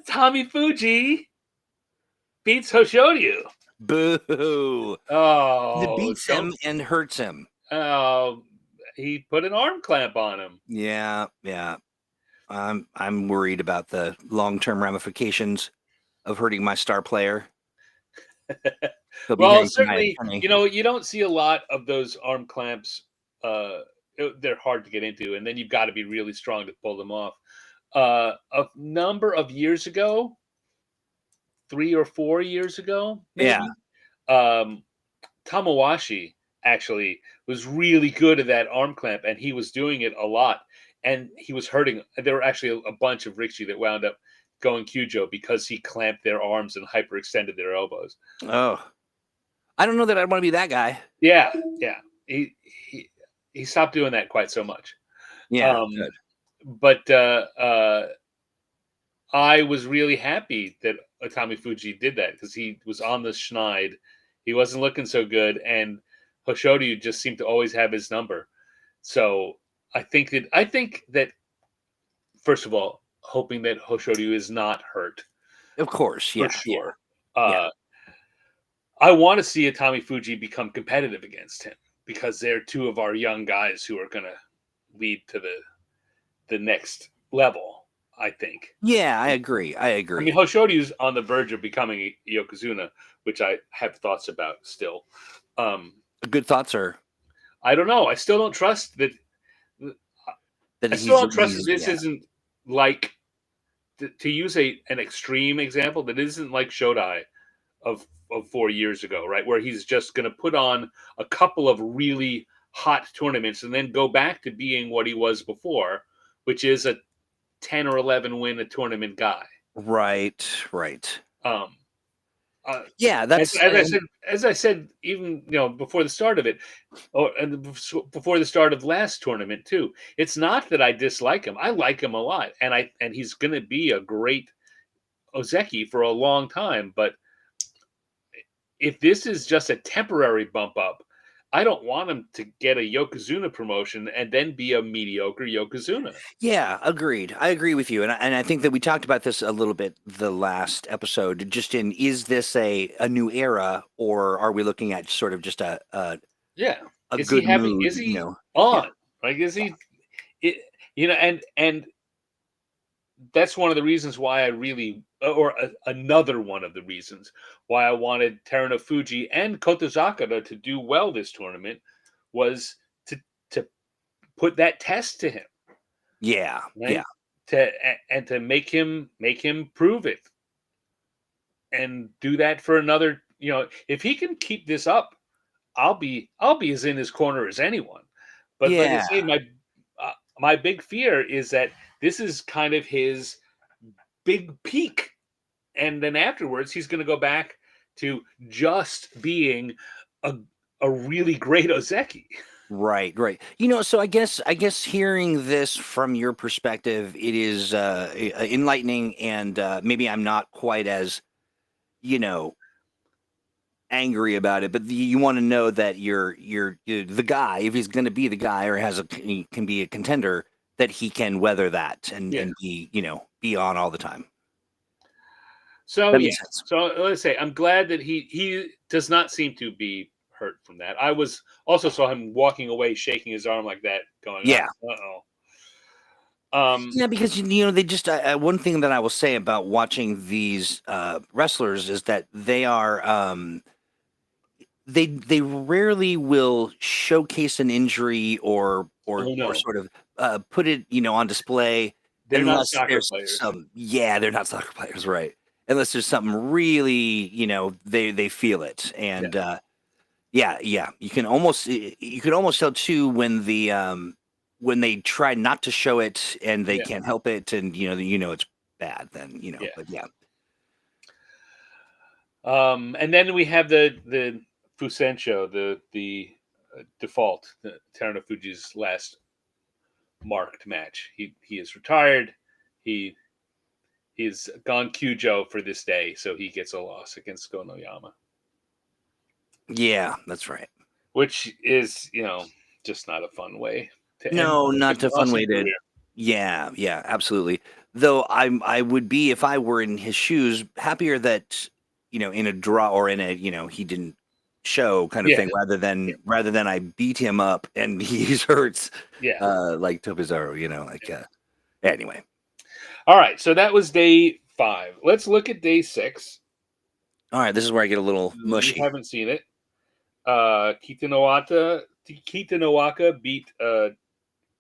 S1: Tommy Fuji beats Hoshoryu.
S2: Boo.
S1: Oh,
S2: It beats him and hurts him.
S1: Oh, he put an arm clamp on him.
S2: Yeah. I'm worried about the long-term ramifications of hurting my star player.
S1: Well, certainly, you don't see a lot of those arm clamps. They're hard to get into, and then you've got to be really strong to pull them off. A number of years ago, 3 or 4 years ago,
S2: Yeah.
S1: maybe. Tamawashi actually was really good at that arm clamp, and he was doing it a lot, and he was hurting. There were actually a bunch of Rikishi that wound up going Kyujo because he clamped their arms and hyperextended their elbows.
S2: Oh, I don't know that I'd want to be that guy.
S1: Yeah, yeah. He stopped doing that quite so much.
S2: Yeah, good.
S1: But I was really happy that Atami Fuji did that because he was on the schneid. He wasn't looking so good, and Hoshoryu just seemed to always have his number. So I think that first of all, hoping that Hoshoryu is not hurt
S2: Of course,
S1: for
S2: yeah,
S1: sure.
S2: yeah.
S1: I want to see Atami Fuji become competitive against him because they're two of our young guys who are going to lead to the next level. I think.
S2: Yeah, I agree. I
S1: I
S2: agree.
S1: mean, Hoshoryu's on the verge of becoming a Yokozuna, which I have thoughts about still.
S2: Good thoughts are
S1: I don't know. I still don't trust that.
S2: that
S1: I still don't trust that
S2: he's
S1: this
S2: yeah.
S1: isn't like to use an extreme example. That isn't like Shodai of 4 years ago, right? Where he's just going to put on a couple of really hot tournaments and then go back to being what he was before, which is a 10 or 11 win a tournament guy.
S2: Right. Yeah, that's
S1: as I said, even before the start of it, and before the start of last tournament too. It's not that I dislike him; I like him a lot, and he's going to be a great Ozeki for a long time. But if this is just a temporary bump up, I don't want him to get a Yokozuna promotion and then be a mediocre Yokozuna.
S2: Yeah, agreed. I agree with you, and I think that we talked about this a little bit the last episode. Just is this a new era, or are we looking at sort of just a
S1: Yeah. Is he
S2: good
S1: having?
S2: mood?
S1: Is he
S2: Yeah.
S1: on? Like, is he? It, and that's one of the reasons why I really, or another one of the reasons why I wanted Teruno Fuji and Kotozakura to do well this tournament was to put that test to him.
S2: Yeah,
S1: right? To make him prove it, and do that for another. If he can keep this up, I'll be as in his corner as anyone. But like I say, my big fear is that this is kind of his big peak, and then afterwards he's going to go back to just being a really great Ozeki.
S2: Right. So I guess hearing this from your perspective, it is enlightening, and maybe I'm not quite as angry about it, but you want to know that you're the guy, if he's going to be the guy or he can be a contender, that he can weather that and be on all the time.
S1: So
S2: That makes sense.
S1: So let's say I'm glad that he does not seem to be hurt from that. I was also saw him walking away, shaking his arm like that, going,
S2: Yeah.
S1: Yeah,
S2: because they just one thing that I will say about watching these wrestlers is that they are they rarely will showcase an injury or sort of put it on display.
S1: They're not
S2: Unless
S1: soccer
S2: there's
S1: players.
S2: they're not soccer players, right? Unless there's something really, they feel it, and you can almost tell too when they try not to show it and they can't help it, and it's bad. Then but yeah.
S1: And then we have the Fusensho, the default, Teruno Fuji's last marked match. He is retired. He's gone Kyujo for this day, so he gets a loss against Gonoyama.
S2: Yeah, that's right.
S1: Which is, just not a fun way to end.
S2: No, not a fun way to.
S1: Career.
S2: Yeah, absolutely. Though I would be, if I were in his shoes, happier that in a draw or in a he didn't show kind of thing, rather than I beat him up and he hurts. Like Tobizaru, anyway.
S1: All right, so that was day 5. Let's look at day 6.
S2: All right, this is where I get a little mushy.
S1: You haven't seen it. Kita Nowaka beat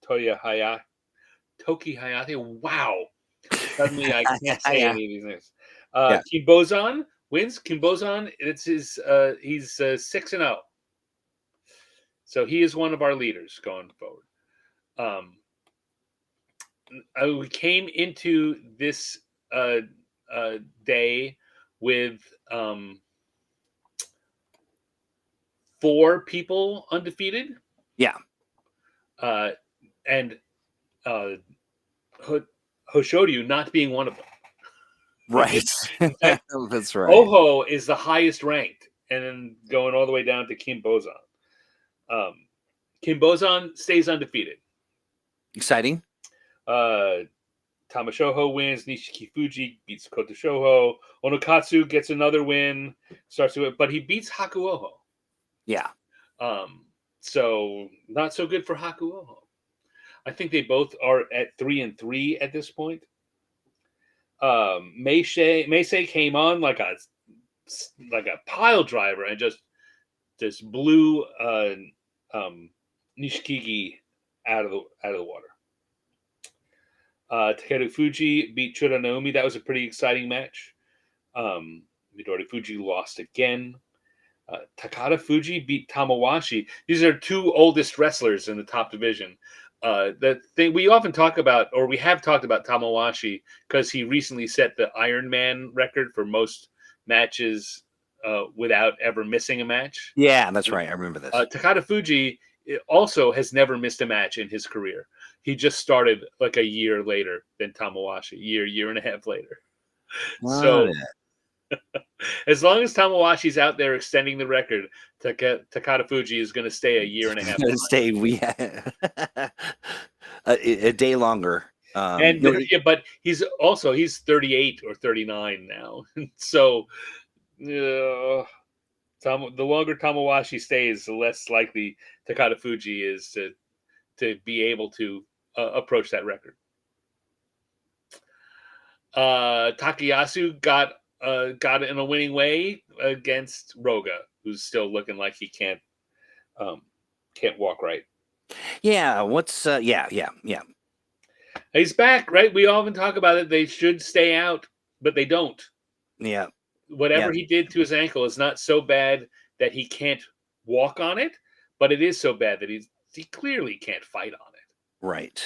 S1: Toki Hayate. Wow. Suddenly I can't say any of these names.
S2: Yeah.
S1: Kimbozan wins. Kimbozan, it's his. He's 6-0, so he is one of our leaders going forward. We came into this uh, day with 4 people undefeated.
S2: Yeah.
S1: And Hoshoryu not being one of them.
S2: Right.
S1: In fact,
S2: That's right.
S1: Oho is the highest ranked, and then going all the way down to Kimbozan. Kimbozan stays undefeated.
S2: Exciting.
S1: Tamashoho wins. Nishiki Fuji beats Kota Shoho. Onokatsu gets another win. Starts to it, but he beats Hakuoho.
S2: Yeah.
S1: So not so good for Hakuoho. I think they both are at 3-3 at this point. Meisei came on like a pile driver and just blew Nishikigi out of the water. Takeru Fuji beat Chura Naomi. That was a pretty exciting match. Midori Fuji lost again. Takada Fuji beat Tamawashi. These are 2 oldest wrestlers in the top division. The thing we often talk about, or we have talked about Tamawashi, because he recently set the Iron Man record for most matches without ever missing a match.
S2: Yeah, that's right. I remember this.
S1: Takada Fuji also has never missed a match in his career. He just started like a year later than Tamawashi, year and a half later. So as long as Tamawashi's out there extending the record, Takada Fuji is going to stay a year and a half.
S2: Stay a day longer.
S1: But he's 38 or 39 now. So the longer Tamawashi stays, the less likely Takada Fuji is to be able to approach that record. Takayasu got it in a winning way against Roga, who's still looking like he can't walk right.
S2: Yeah. Yeah.
S1: He's back, right? We often talk about it. They should stay out, but they don't.
S2: Yeah.
S1: Whatever he did to his ankle is not so bad that he can't walk on it, but it is so bad that he clearly can't fight on it.
S2: Right.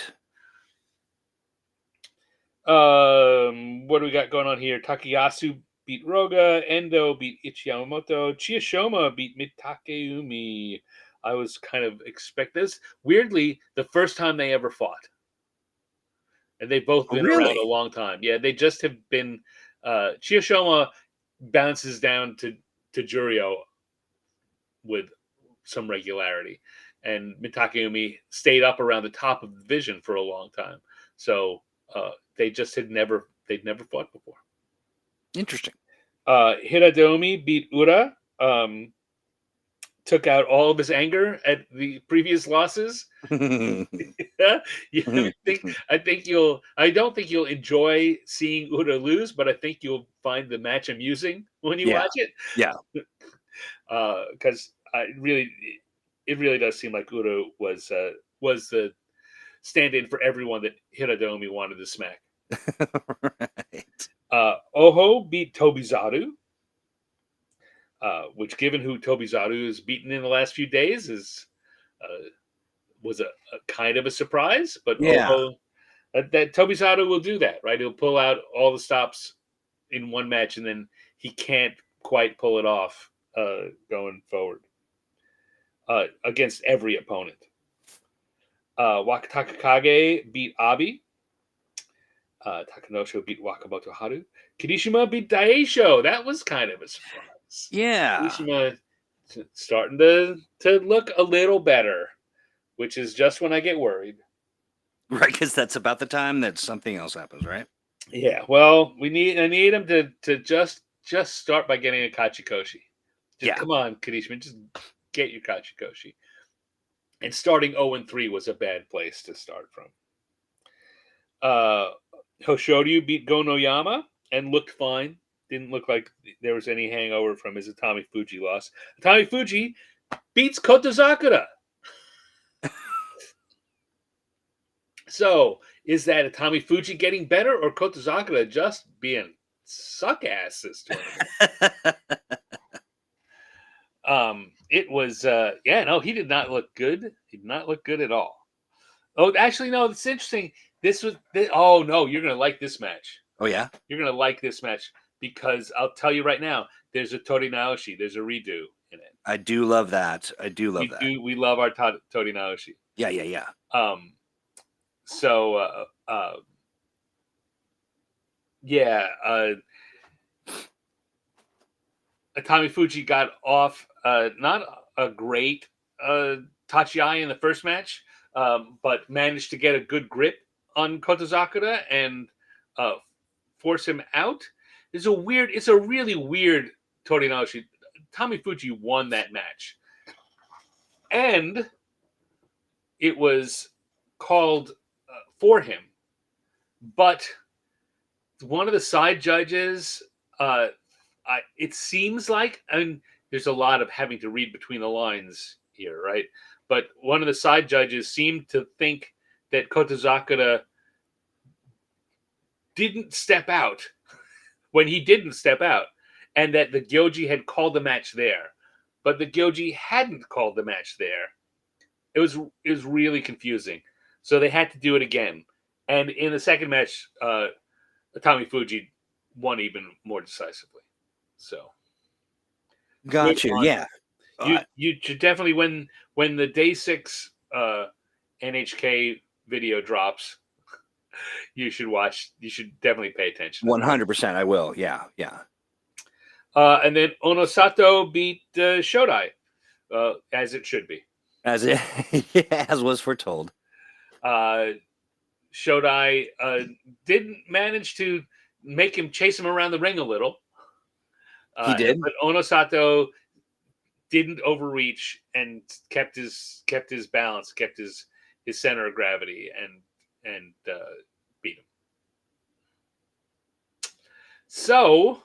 S1: What do we got going on here? Takayasu beat Roga. Endo beat Ichiyamamoto. Chiyashoma beat Mitakeumi. I was kind of expecting this. Weirdly, the first time they ever fought. And they've both been around a long time. Yeah, they just have been... Chiyashoma bounces down to Juryo with some regularity. And Mitakeumi stayed up around the top of the division for a long time. So they just they'd never fought before.
S2: Interesting.
S1: Hiradomi beat Ura. Took out all of his anger at the previous losses. I don't think you'll enjoy seeing Ura lose, but I think you'll find the match amusing when you watch it.
S2: Yeah.
S1: Because it really does seem like Ura was the stand-in for everyone that Hiradomi wanted to smack.
S2: Right.
S1: Oho beat Tobizaru. Which, given who Tobizaru has beaten in the last few days, was a kind of a surprise. But Oho, that Tobizaru will do that, right? He'll pull out all the stops in one match, and then he can't quite pull it off going forward against every opponent. Wakatakakage beat Abi. Takanosho beat Wakamoto Haru. Kirishima beat Daisho. That was kind of a surprise.
S2: Yeah.
S1: Kirishima starting to look a little better, which is just when I get worried.
S2: Right, because that's about the time that something else happens, right?
S1: Yeah. Well, I need him to just start by getting a Kachikoshi. Come on, Kirishima, just get your Kachikoshi. And starting 0-3 was a bad place to start from. Hoshoryu beat Gonoyama and looked fine. Didn't look like there was any hangover from his Atami Fuji loss. Atami Fuji beats Kotozakura. So, is that Atami Fuji getting better or Kotozakura just being suck ass this tournament. It was no, he did not look good. He did not look good at all. Oh, actually, no, it's interesting. Oh no, you're gonna like this match.
S2: Oh yeah,
S1: You're gonna like this match because I'll tell you right now, there's a Tori Naoshi, there's a redo in it.
S2: I do love that. I do love that.
S1: We love our Tori Naoshi.
S2: Yeah.
S1: So Atami Fuji got off not a great Tachiai in the first match, but managed to get a good grip on Kotozakura and force him out. It's a really weird Tori Naoshi. Tommy Fuji won that match. And it was called for him. But one of the side judges, it seems like, and there's a lot of having to read between the lines here, right? But one of the side judges seemed to think that Kotozakura didn't step out when he didn't step out, and that the Gyoji had called the match there. But the Gyoji hadn't called the match there. It was really confusing. So they had to do it again. And in the second match, Tommy Fuji won even more decisively. So,
S2: got you. Yeah,
S1: you should definitely when the day 6 NHK video drops, you should watch. You should definitely pay attention.
S2: 100%. I will. Yeah.
S1: And then Onosato beat Shodai, as it should be.
S2: As was foretold.
S1: Shodai didn't manage to make him chase him around the ring a little.
S2: He did,
S1: but Onosato didn't overreach and kept his balance, kept his center of gravity, and beat him. So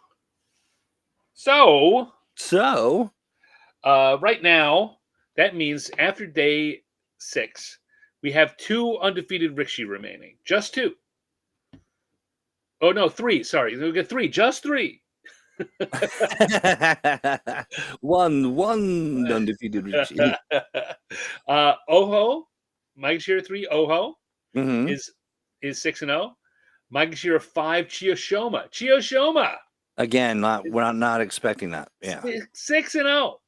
S1: right now, that means after day 6, we have 2 undefeated Rikishi remaining. Just 2. Oh, no, 3. Sorry. We got 3. Just 3.
S2: one undefeated Rikishi.
S1: Oho, Maegashira 3, Oho,
S2: mm-hmm.
S1: is 6-0. Maegashira 5, Chiyoshima.
S2: Again, we're not expecting that. Yeah.
S1: 6-0.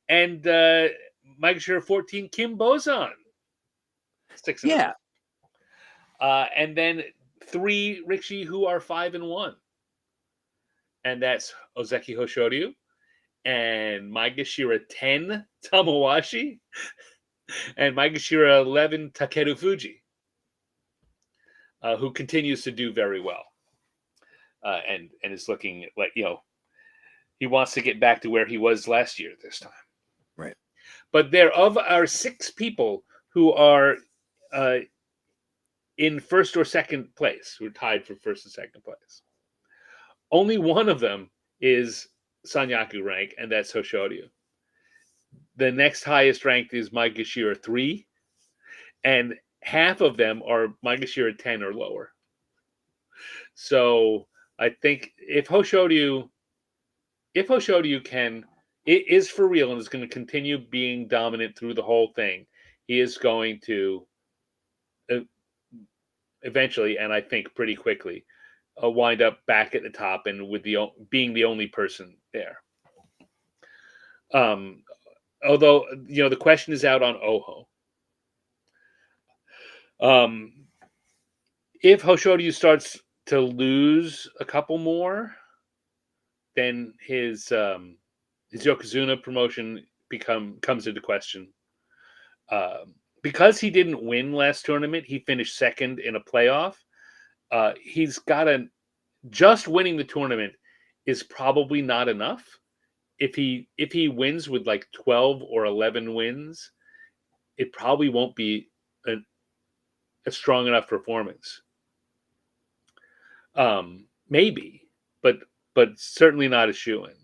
S1: And Maegashira 14, Kim Bozan. 6-0.
S2: Yeah.
S1: And then 3 Rikishi who are 5-1. And that's Ozeki Hoshoryu and Maegashira 10, Tamawashi, and Maegashira 11, Takeru Fuji, who continues to do very well. And is looking like, he wants to get back to where he was last year this time.
S2: Right.
S1: But there of our 6 people who are in first or second place, who are tied for first and second place, only one of them is Sanyaku rank, and that's Hoshoryu. The next highest ranked is Maegashira 3, and half of them are Maegashira 10 or lower. So I think if Hoshoryu is for real and is going to continue being dominant through the whole thing, he is going to eventually, and I think pretty quickly, wind up back at the top and with being the only person there. Although the question is out on Oho. If Hoshoryu starts to lose a couple more, then his Yokozuna promotion comes into question. Because he didn't win last tournament, he finished second in a playoff. He's got just winning the tournament is probably not enough. If he wins with like 12 or 11 wins, it probably won't be a strong enough performance. Maybe, but certainly not a shoo-in.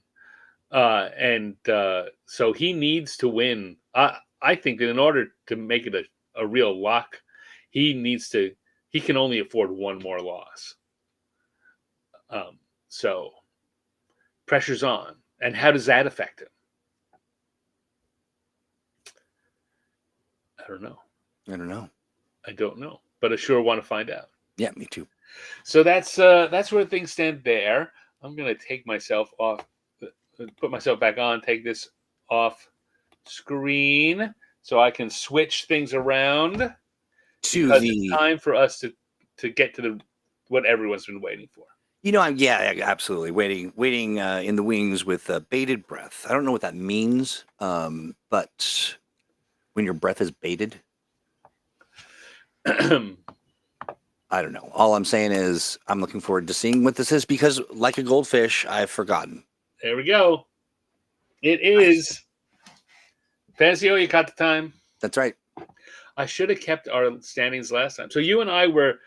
S1: So he needs to win. I think that in order to make it a real lock, he can only afford one more loss. So pressure's on. And how does that affect him? I don't know.
S2: I
S1: don't know, but I sure want to find out.
S2: Yeah, me too.
S1: So that's where things stand there. I'm gonna take myself off, put myself back on, take this off screen so I can switch things around because it's time for us to get to what everyone's been waiting for.
S2: I'm absolutely waiting in the wings with bated breath. I don't know what that means, but when your breath is baited, I don't know. All I'm saying is I'm looking forward to seeing what this is because, like a goldfish, I've forgotten.
S1: There we go. It is Fantasy Oyakata time.
S2: That's right.
S1: I should have kept our standings last time. So you and I were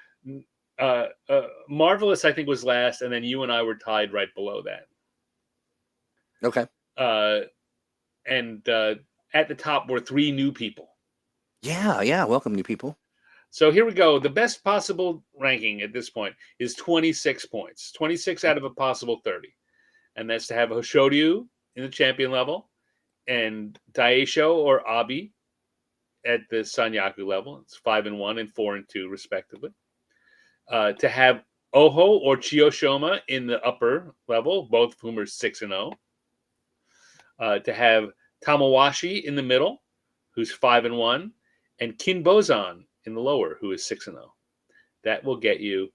S1: Marvelous, I think, was last, and then you and I were tied right below that.
S2: Okay.
S1: And at the top were 3 new people.
S2: Yeah. Welcome, new people.
S1: So here we go. The best possible ranking at this point is 26 points. 26 out of a possible 30. And that's to have Hoshoryu in the champion level and Daisho or Abi at the Sanyaku level. It's 5-1 and 4-2 respectively. To have Oho or Chiyoshoma in the upper level, both of whom are 6-0. To have Tamawashi in the middle, who's 5-1, and Kinbozan in the lower, who is 6-0. That will get you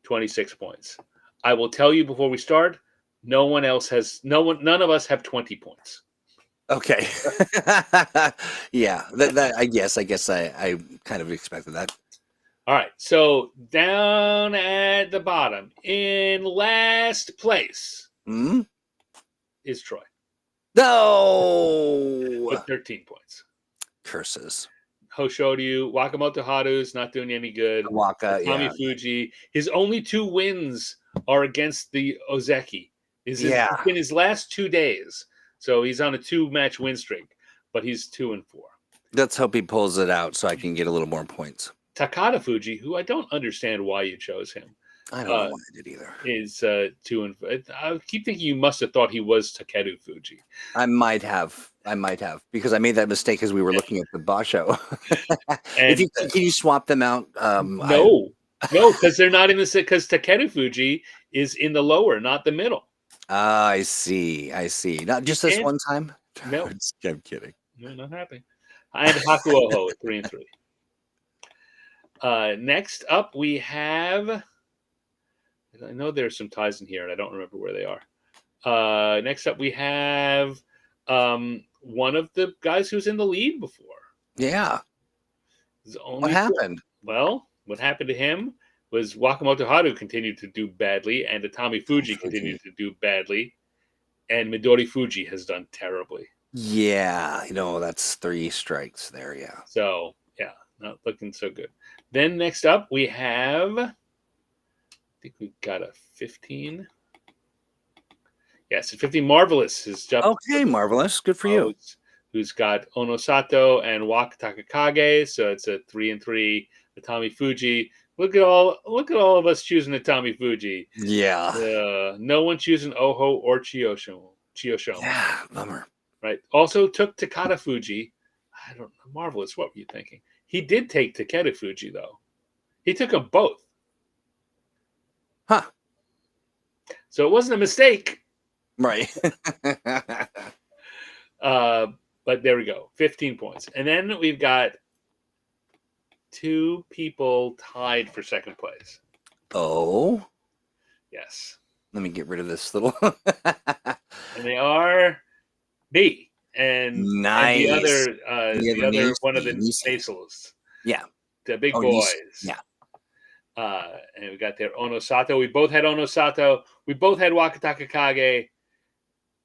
S1: 26 points. I will tell you before we start, none of us have 20 points.
S2: Okay. Yeah. I guess I kind of expected that.
S1: All right. So down at the bottom, in last place, is Troy.
S2: No.
S1: With 13 points.
S2: Curses.
S1: Hoshoryu, Wakamoto Haru's not doing any good. Tommy Fuji. His only 2 wins are against the Ozeki. It's been his last 2 days. So he's on a 2-match win streak, but he's 2-4.
S2: Let's hope he pulls it out so I can get a little more points.
S1: Takada Fuji, who I don't understand why you chose him.
S2: I don't know why I did either.
S1: Is 2-4. I keep thinking you must have thought he was Takeru Fuji.
S2: I might have because I made that mistake as we were looking at the Basho. Can you swap them out?
S1: No, because they're not in the because Takeru Fuji is in the lower, not the middle.
S2: I see. Not just this one time.
S1: No,
S2: I'm kidding.
S1: No, not happening. I had Hakuoho at 3-3. Next up, we have. I know there's some ties in here, and I don't remember where they are. Next up, we have one of the guys who's in the lead before.
S2: Yeah. What happened?
S1: Well, what happened to him was Wakamoto Haru continued to do badly, and Atami Fuji continued to do badly, and Midori Fuji has done terribly.
S2: Yeah, that's 3 strikes there, yeah.
S1: So, yeah, not looking so good. Then next up, we have, I think we got a 15. Yes, a 15. Marvelous is jumped.
S2: Okay, Marvelous. Good for you.
S1: Who's got Onosato and Wakataka Kage, so it's a 3-3. Atami Fuji. Look at all of us choosing Atami Fuji.
S2: Yeah.
S1: No one choosing Oho or Chiyoshoma.
S2: Yeah, bummer.
S1: Right. Also took Takada Fuji. I don't know. Marvelous. What were you thinking? He did take Takeru Fuji, though. He took them both.
S2: Huh.
S1: So it wasn't a mistake.
S2: Right.
S1: But there we go. 15 points. And then we've got 2 people tied for second place.
S2: Oh?
S1: Yes.
S2: Let me get rid of this little...
S1: And they are B. And,
S2: nice.
S1: And the other one of the Nasals.
S2: Yeah.
S1: The big boys.
S2: Yeah.
S1: And we got there Onosato. We both had Onosato. We both had Wakataka Kage,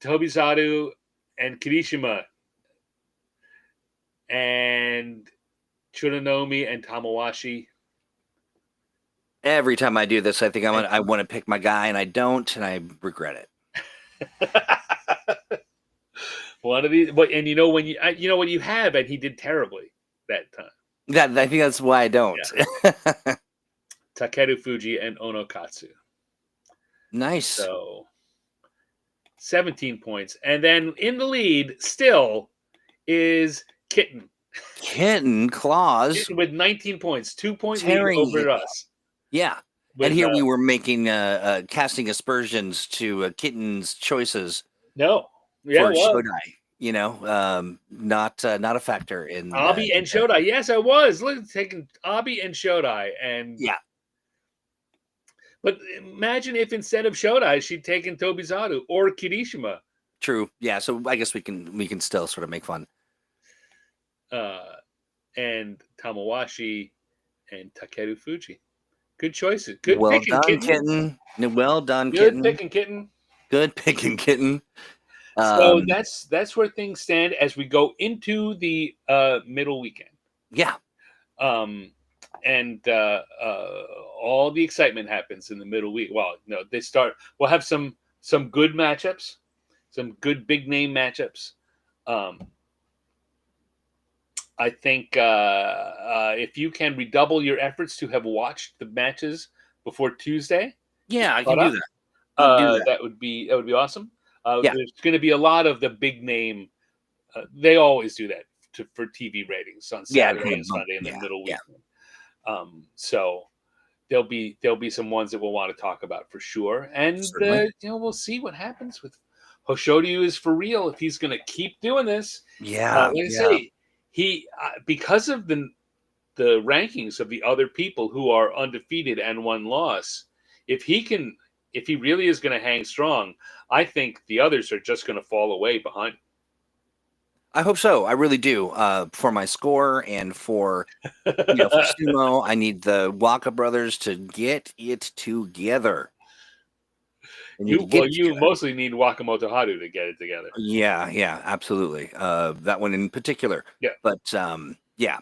S1: Tobizaru, and Kirishima. And Tsuranomi and Tamawashi.
S2: Every time I do this, I think I want to pick my guy, and I don't, and I regret
S1: it. One of these, but and when you have, and he did terribly that time.
S2: I think that's why I don't.
S1: Yeah. Takeru Fuji and Onokatsu.
S2: Nice.
S1: So 17 points. And then in the lead still is Kitten.
S2: Kitten claws
S1: Kitten with 19 points, 2-point lead
S2: tearing it
S1: over
S2: up.
S1: us.
S2: Yeah. And
S1: With
S2: here we were making casting aspersions to Kitten's choices
S1: no. Yeah,
S2: for
S1: well,
S2: Shodai. Not a factor in
S1: Abi and Shodai. Yes, I was. Look, taking Abi and Shodai, and
S2: yeah.
S1: but imagine if instead of Shodai, she'd taken Tobizaru or Kirishima.
S2: True. Yeah. So I guess we can still sort of make fun.
S1: And Tamawashi and Takeru Fuji. Good choices. Good
S2: Well
S1: picking,
S2: done,
S1: Kitten.
S2: Kitten. Well done,
S1: Good
S2: Kitten.
S1: picking, Kitten.
S2: Good picking, Kitten.
S1: So that's where things stand as we go into the middle weekend.
S2: Yeah.
S1: And all the excitement happens in the middle week. Well, no, they start. We'll have some good matchups, some good big name matchups. I think if you can redouble your efforts to have watched the matches before Tuesday,
S2: Yeah, I can do that.
S1: that would be awesome.
S2: Yeah.
S1: There's going to be a lot of the big name. They always do that for TV ratings on Saturday and Sunday in the middle weekend. So there'll be some ones that we'll want to talk about for sure, and we'll see what happens with Hoshoryu is for real if he's going to keep doing this.
S2: Yeah,
S1: like I say, he because of the rankings of the other people who are undefeated and one loss. If he really is going to hang strong, I think the others are just going to fall away behind.
S2: I hope so. I really do. For my score and for for sumo, I need the Waka brothers to get it together.
S1: You mostly need Wakamoto Haru to get it together.
S2: Yeah, absolutely. That one in particular.
S1: Yeah.
S2: But yeah.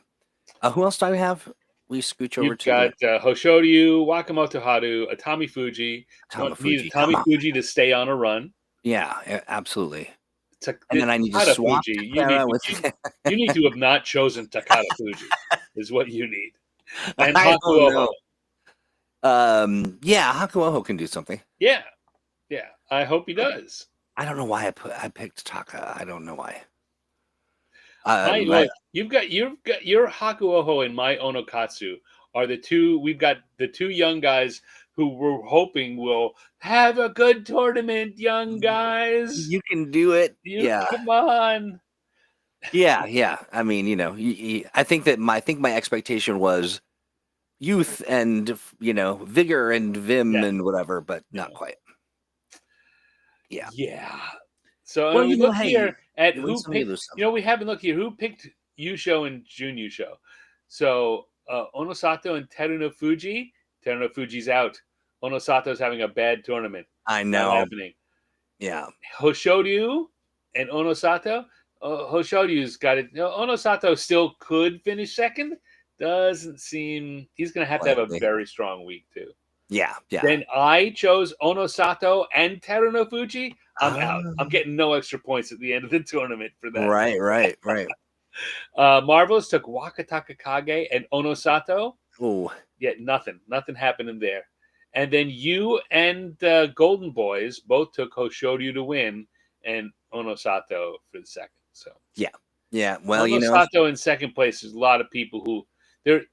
S2: Who else do I have? We scooch over
S1: You've got Hoshoryu, Wakamoto Haru, Atami Fuji. Need Atami Fuji to stay on a run.
S2: Yeah, absolutely.
S1: And then I need to swap Fuji. You need to have not chosen Takada Fuji is what you need. And Hakuoho.
S2: Yeah, Hakuoho can do something.
S1: Yeah. I hope he does.
S2: I don't know why I picked Taka. I don't know why.
S1: You've got your Hakuoho and my Onokatsu are the two. We've got the two young guys who we're hoping will have a good tournament. Young guys,
S2: you can do it.
S1: Come on.
S2: Yeah. I mean, I think my expectation was youth and vigor and vim and whatever, but not quite.
S1: Yeah. So we look here at who picked. We haven't looked here. Who picked Yusho and Jun Yusho? So Onosato and Teruno Fuji. Teruno Fuji's out. Onosato's having a bad tournament.
S2: I know.
S1: Not happening.
S2: Yeah.
S1: Hoshoryu and Onosato. Hoshoryu's got it. Onosato still could finish second. Doesn't seem he's going to have a very strong week too.
S2: Yeah.
S1: Then I chose Onosato and Teruno Fuji. I'm out. I'm getting no extra points at the end of the tournament for that.
S2: Right.
S1: Marvelous took Wakataka Kage and Onosato.
S2: Oh.
S1: Yeah, nothing happening there. And then you and Golden Boys both took Hoshoryu to win and Onosato for the second. So
S2: yeah. Well,
S1: Onosato in second place. There's a lot of people who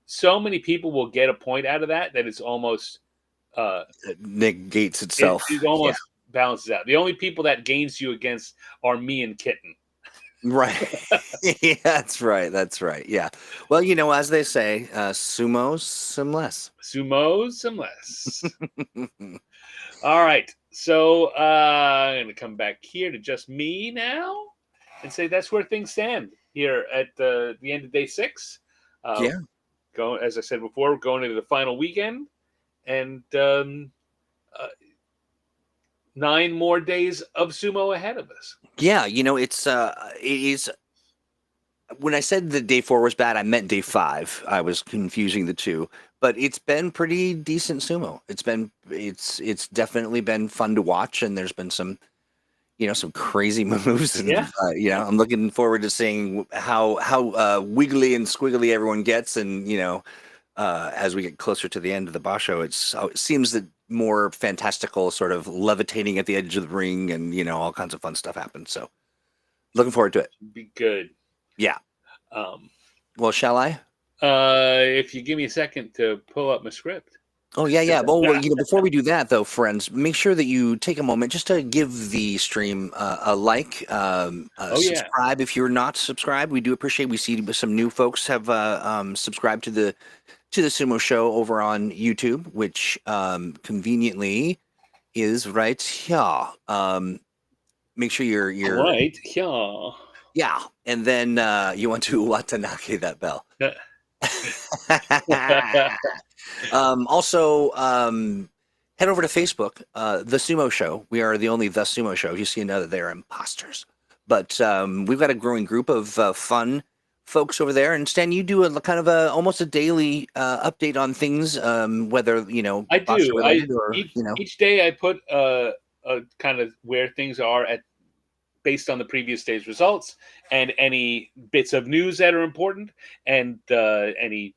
S1: so many people will get a point out of that it's almost
S2: it negates itself.
S1: It almost balances out. The only people that gains you against are me and Kitten.
S2: Right. Yeah, that's right. Yeah. Well, as they say, sumo, some less.
S1: Sumo, some less. All right. So I'm going to come back here to just me now and say that's where things stand here at the end of day 6. As I said before, we're going into the final weekend. And 9 more days of sumo ahead of us.
S2: Yeah, it is. When I said that day 4 was bad, I meant day 5. I was confusing the two, but it's been pretty decent sumo. It's definitely been fun to watch, and there's been some crazy moves. And, I'm looking forward to seeing how wiggly and squiggly everyone gets, and as we get closer to the end of the Basho, it seems that more fantastical, sort of levitating at the edge of the ring, and all kinds of fun stuff happens. So looking forward to it.
S1: Be good.
S2: Yeah.
S1: Um,
S2: Well, shall I?
S1: if you give me a second to pull up my script.
S2: Oh, yeah. Well, before we do that, though, friends, make sure that you take a moment just to give the stream a like, subscribe if you're not subscribed. We do appreciate. We see some new folks have subscribed to the Sumo Show over on YouTube, which conveniently is right here. Make sure you're
S1: Right,
S2: yeah, and then you want to Watanake that bell.
S1: yeah.
S2: Also, head over to Facebook, The Sumo Show. We are the only The Sumo Show. You see, another they're imposters. But we've got a growing group of fun folks over there. And Stan, you do a kind of almost a daily update on things, whether
S1: I do.
S2: related or
S1: each day I put a kind of where things are based on the previous day's results and any bits of news that are important and any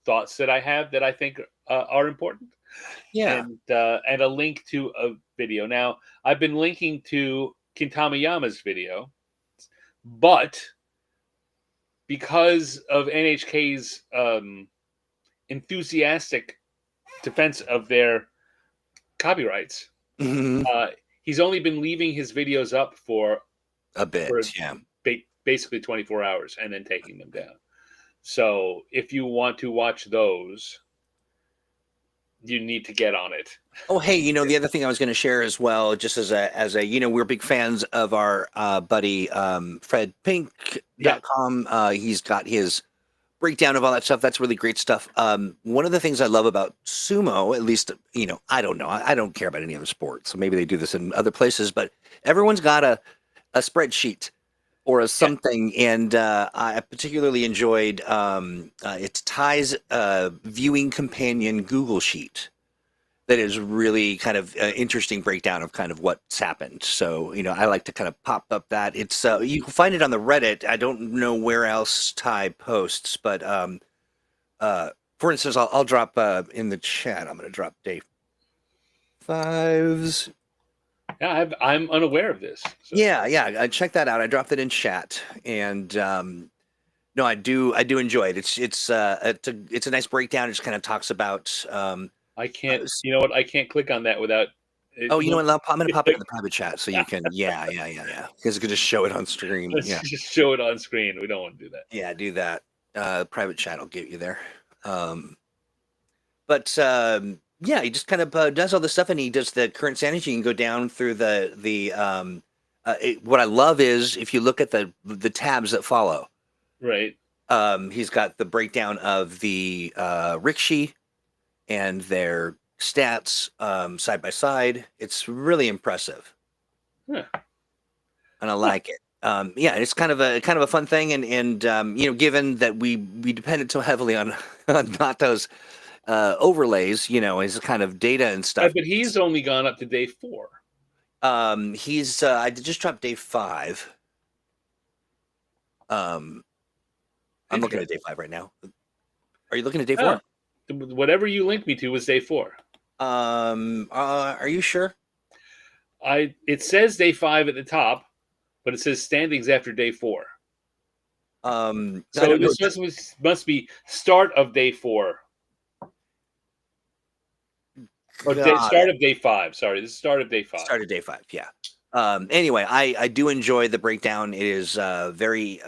S1: thoughts that I have that I think are important.
S2: Yeah.
S1: And a link to a video. Now, I've been linking to Kintamayama's video, but because of NHK's enthusiastic defense of their copyrights, he's only been leaving his videos up for
S2: a bit,
S1: basically 24 hours and then taking them down. So if you want to watch those, you need to get on it.
S2: Oh, hey, the other thing I was going to share as well, just as a we're big fans of our buddy FredPink.com. He's got his breakdown of all that stuff. That's really great stuff. One of the things I love about sumo, at least, I don't know, I don't care about any other sport, so maybe they do this in other places, but everyone's got a spreadsheet or a something, and I particularly enjoyed it's Ty's viewing companion Google Sheet. That is really kind of interesting breakdown of kind of what's happened. So, I like to kind of pop up that. It's you can find it on the Reddit. I don't know where else Ty posts, but for instance, I'll drop in the chat. I'm going to drop day 5's.
S1: Yeah, I'm unaware of this.
S2: So. Yeah. Check that out. I dropped it in chat, and no, I do enjoy it. It's a nice breakdown. It just kind of talks about.
S1: I can't. You know what? I can't click on that without.
S2: Oh, you know what? I'm going to pop it in the private chat so you can. Yeah. Because you can just show it on stream.
S1: Let's just show it on screen. We don't want to do that.
S2: Yeah, do that. Private chat will get you there. But he just kind of does all this stuff, and he does the current sanity. You can go down through the what I love is if you look at the tabs that follow.
S1: Right.
S2: He's got the breakdown of the rikishi and their stats side by side. It's really impressive.
S1: Huh.
S2: And I like it. It's kind of a fun thing, and given that we depended so heavily on Nato's overlays, his kind of data and stuff.
S1: But he's only gone up to day 4.
S2: He's I just dropped day 5. I'm looking at day 5 right now. Are you looking at day 4?
S1: Whatever you linked me to was day 4.
S2: Are you sure?
S1: It says day 5 at the top, but it says standings after day 4. So this must be start of day 4. Or start of day 5. Sorry, this is start of day 5.
S2: Start of day 5, yeah. Anyway, I do enjoy the breakdown. It is very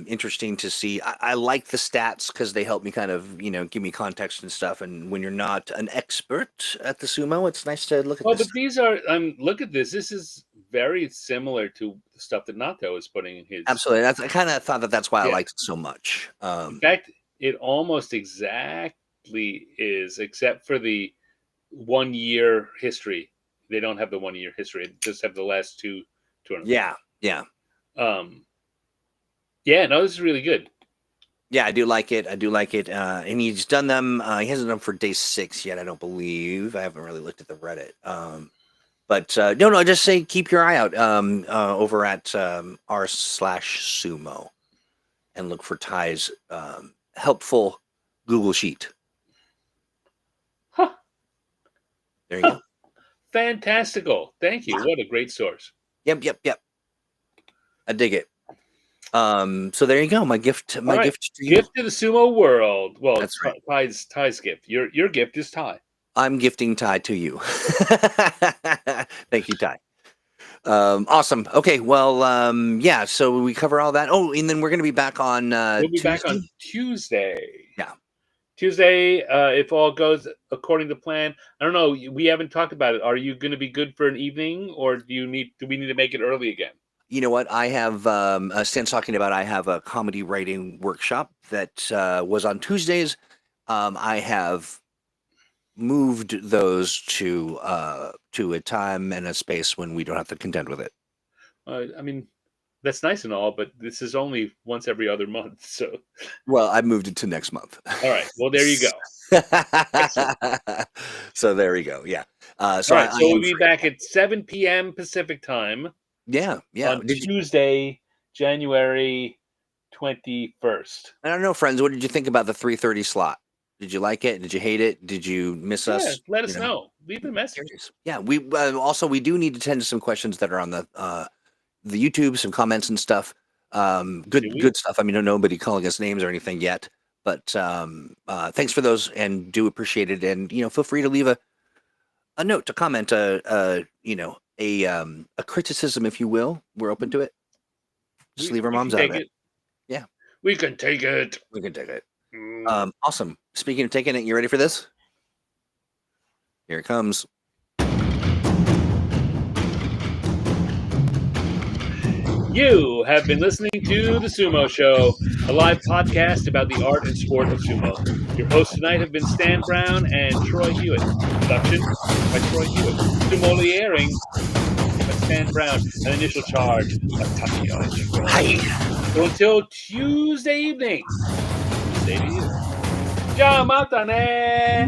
S2: interesting to see. I like the stats because they help me kind of, give me context and stuff. And when you're not an expert at the sumo, it's nice to look at this.
S1: But these are, look at this. This is very similar to the stuff that Nato is putting in his.
S2: Absolutely. I kind of thought that's why I liked it so much.
S1: In fact, it almost exactly is, except for the 1 year history. They don't have the 1 year history; they just have the last 2 tournaments.
S2: Yeah.
S1: No, this is really good.
S2: Yeah, I do like it. And he's done them. He hasn't done for day 6 yet, I don't believe. I haven't really looked at the Reddit. But no, just say keep your eye out over at r/sumo and look for Ty's helpful Google Sheet.
S1: Huh.
S2: There you go.
S1: Fantastical. Thank you.
S2: Yeah.
S1: What a great source.
S2: Yep. I dig it. So there you go. My gift.
S1: All
S2: My
S1: right.
S2: gift to you.
S1: Gift to the sumo world. Well,
S2: That's right.
S1: Ty's gift. Your gift is Ty.
S2: I'm gifting Ty to you. Thank you, Ty. Awesome. Okay. Well, yeah. So we cover all that. Oh, and then we're going to be back on
S1: We'll be
S2: Tuesday.
S1: back on Tuesday.
S2: Yeah.
S1: Tuesday, if all goes according to plan. I don't know. We haven't talked about it. Are you going to be good for an evening, or do we need to make it early again?
S2: You know what? I have Stan's talking about. I have a comedy writing workshop that was on Tuesdays. I have moved those to a time and a space when we don't have to contend with it.
S1: I mean, that's nice and all, but this is only once every other month. So,
S2: well, I moved it to next month.
S1: All right. Well, there you go.
S2: So there we go. Yeah.
S1: So all right. So we'll be back at 7 p.m. Pacific time.
S2: Yeah.
S1: On Tuesday, January 21st.
S2: I don't know, friends. What did you think about the 3:30 slot? Did you like it? Did you hate it? Did you miss us?
S1: Let us know. Leave a message.
S2: Yeah. We we do need to tend to some questions that are on the YouTube, some comments and stuff. Good stuff. I mean, nobody calling us names or anything yet, but thanks for those and do appreciate it. And feel free to leave a note, a comment, a criticism, if you will. We're open to it. Just leave our moms out of it. Yeah,
S1: we can take it.
S2: We can take it. Awesome. Speaking of taking it, you ready for this? Here it comes.
S1: You have been listening to The Sumo Show, a live podcast about the art and sport of sumo. Your hosts tonight have been Stan Brown and Troy Hewitt. Production by Troy Hewitt. Sumoliering by Stan Brown. An initial charge of Takio. So until Tuesday evening, say to you, Ciao, mata ne!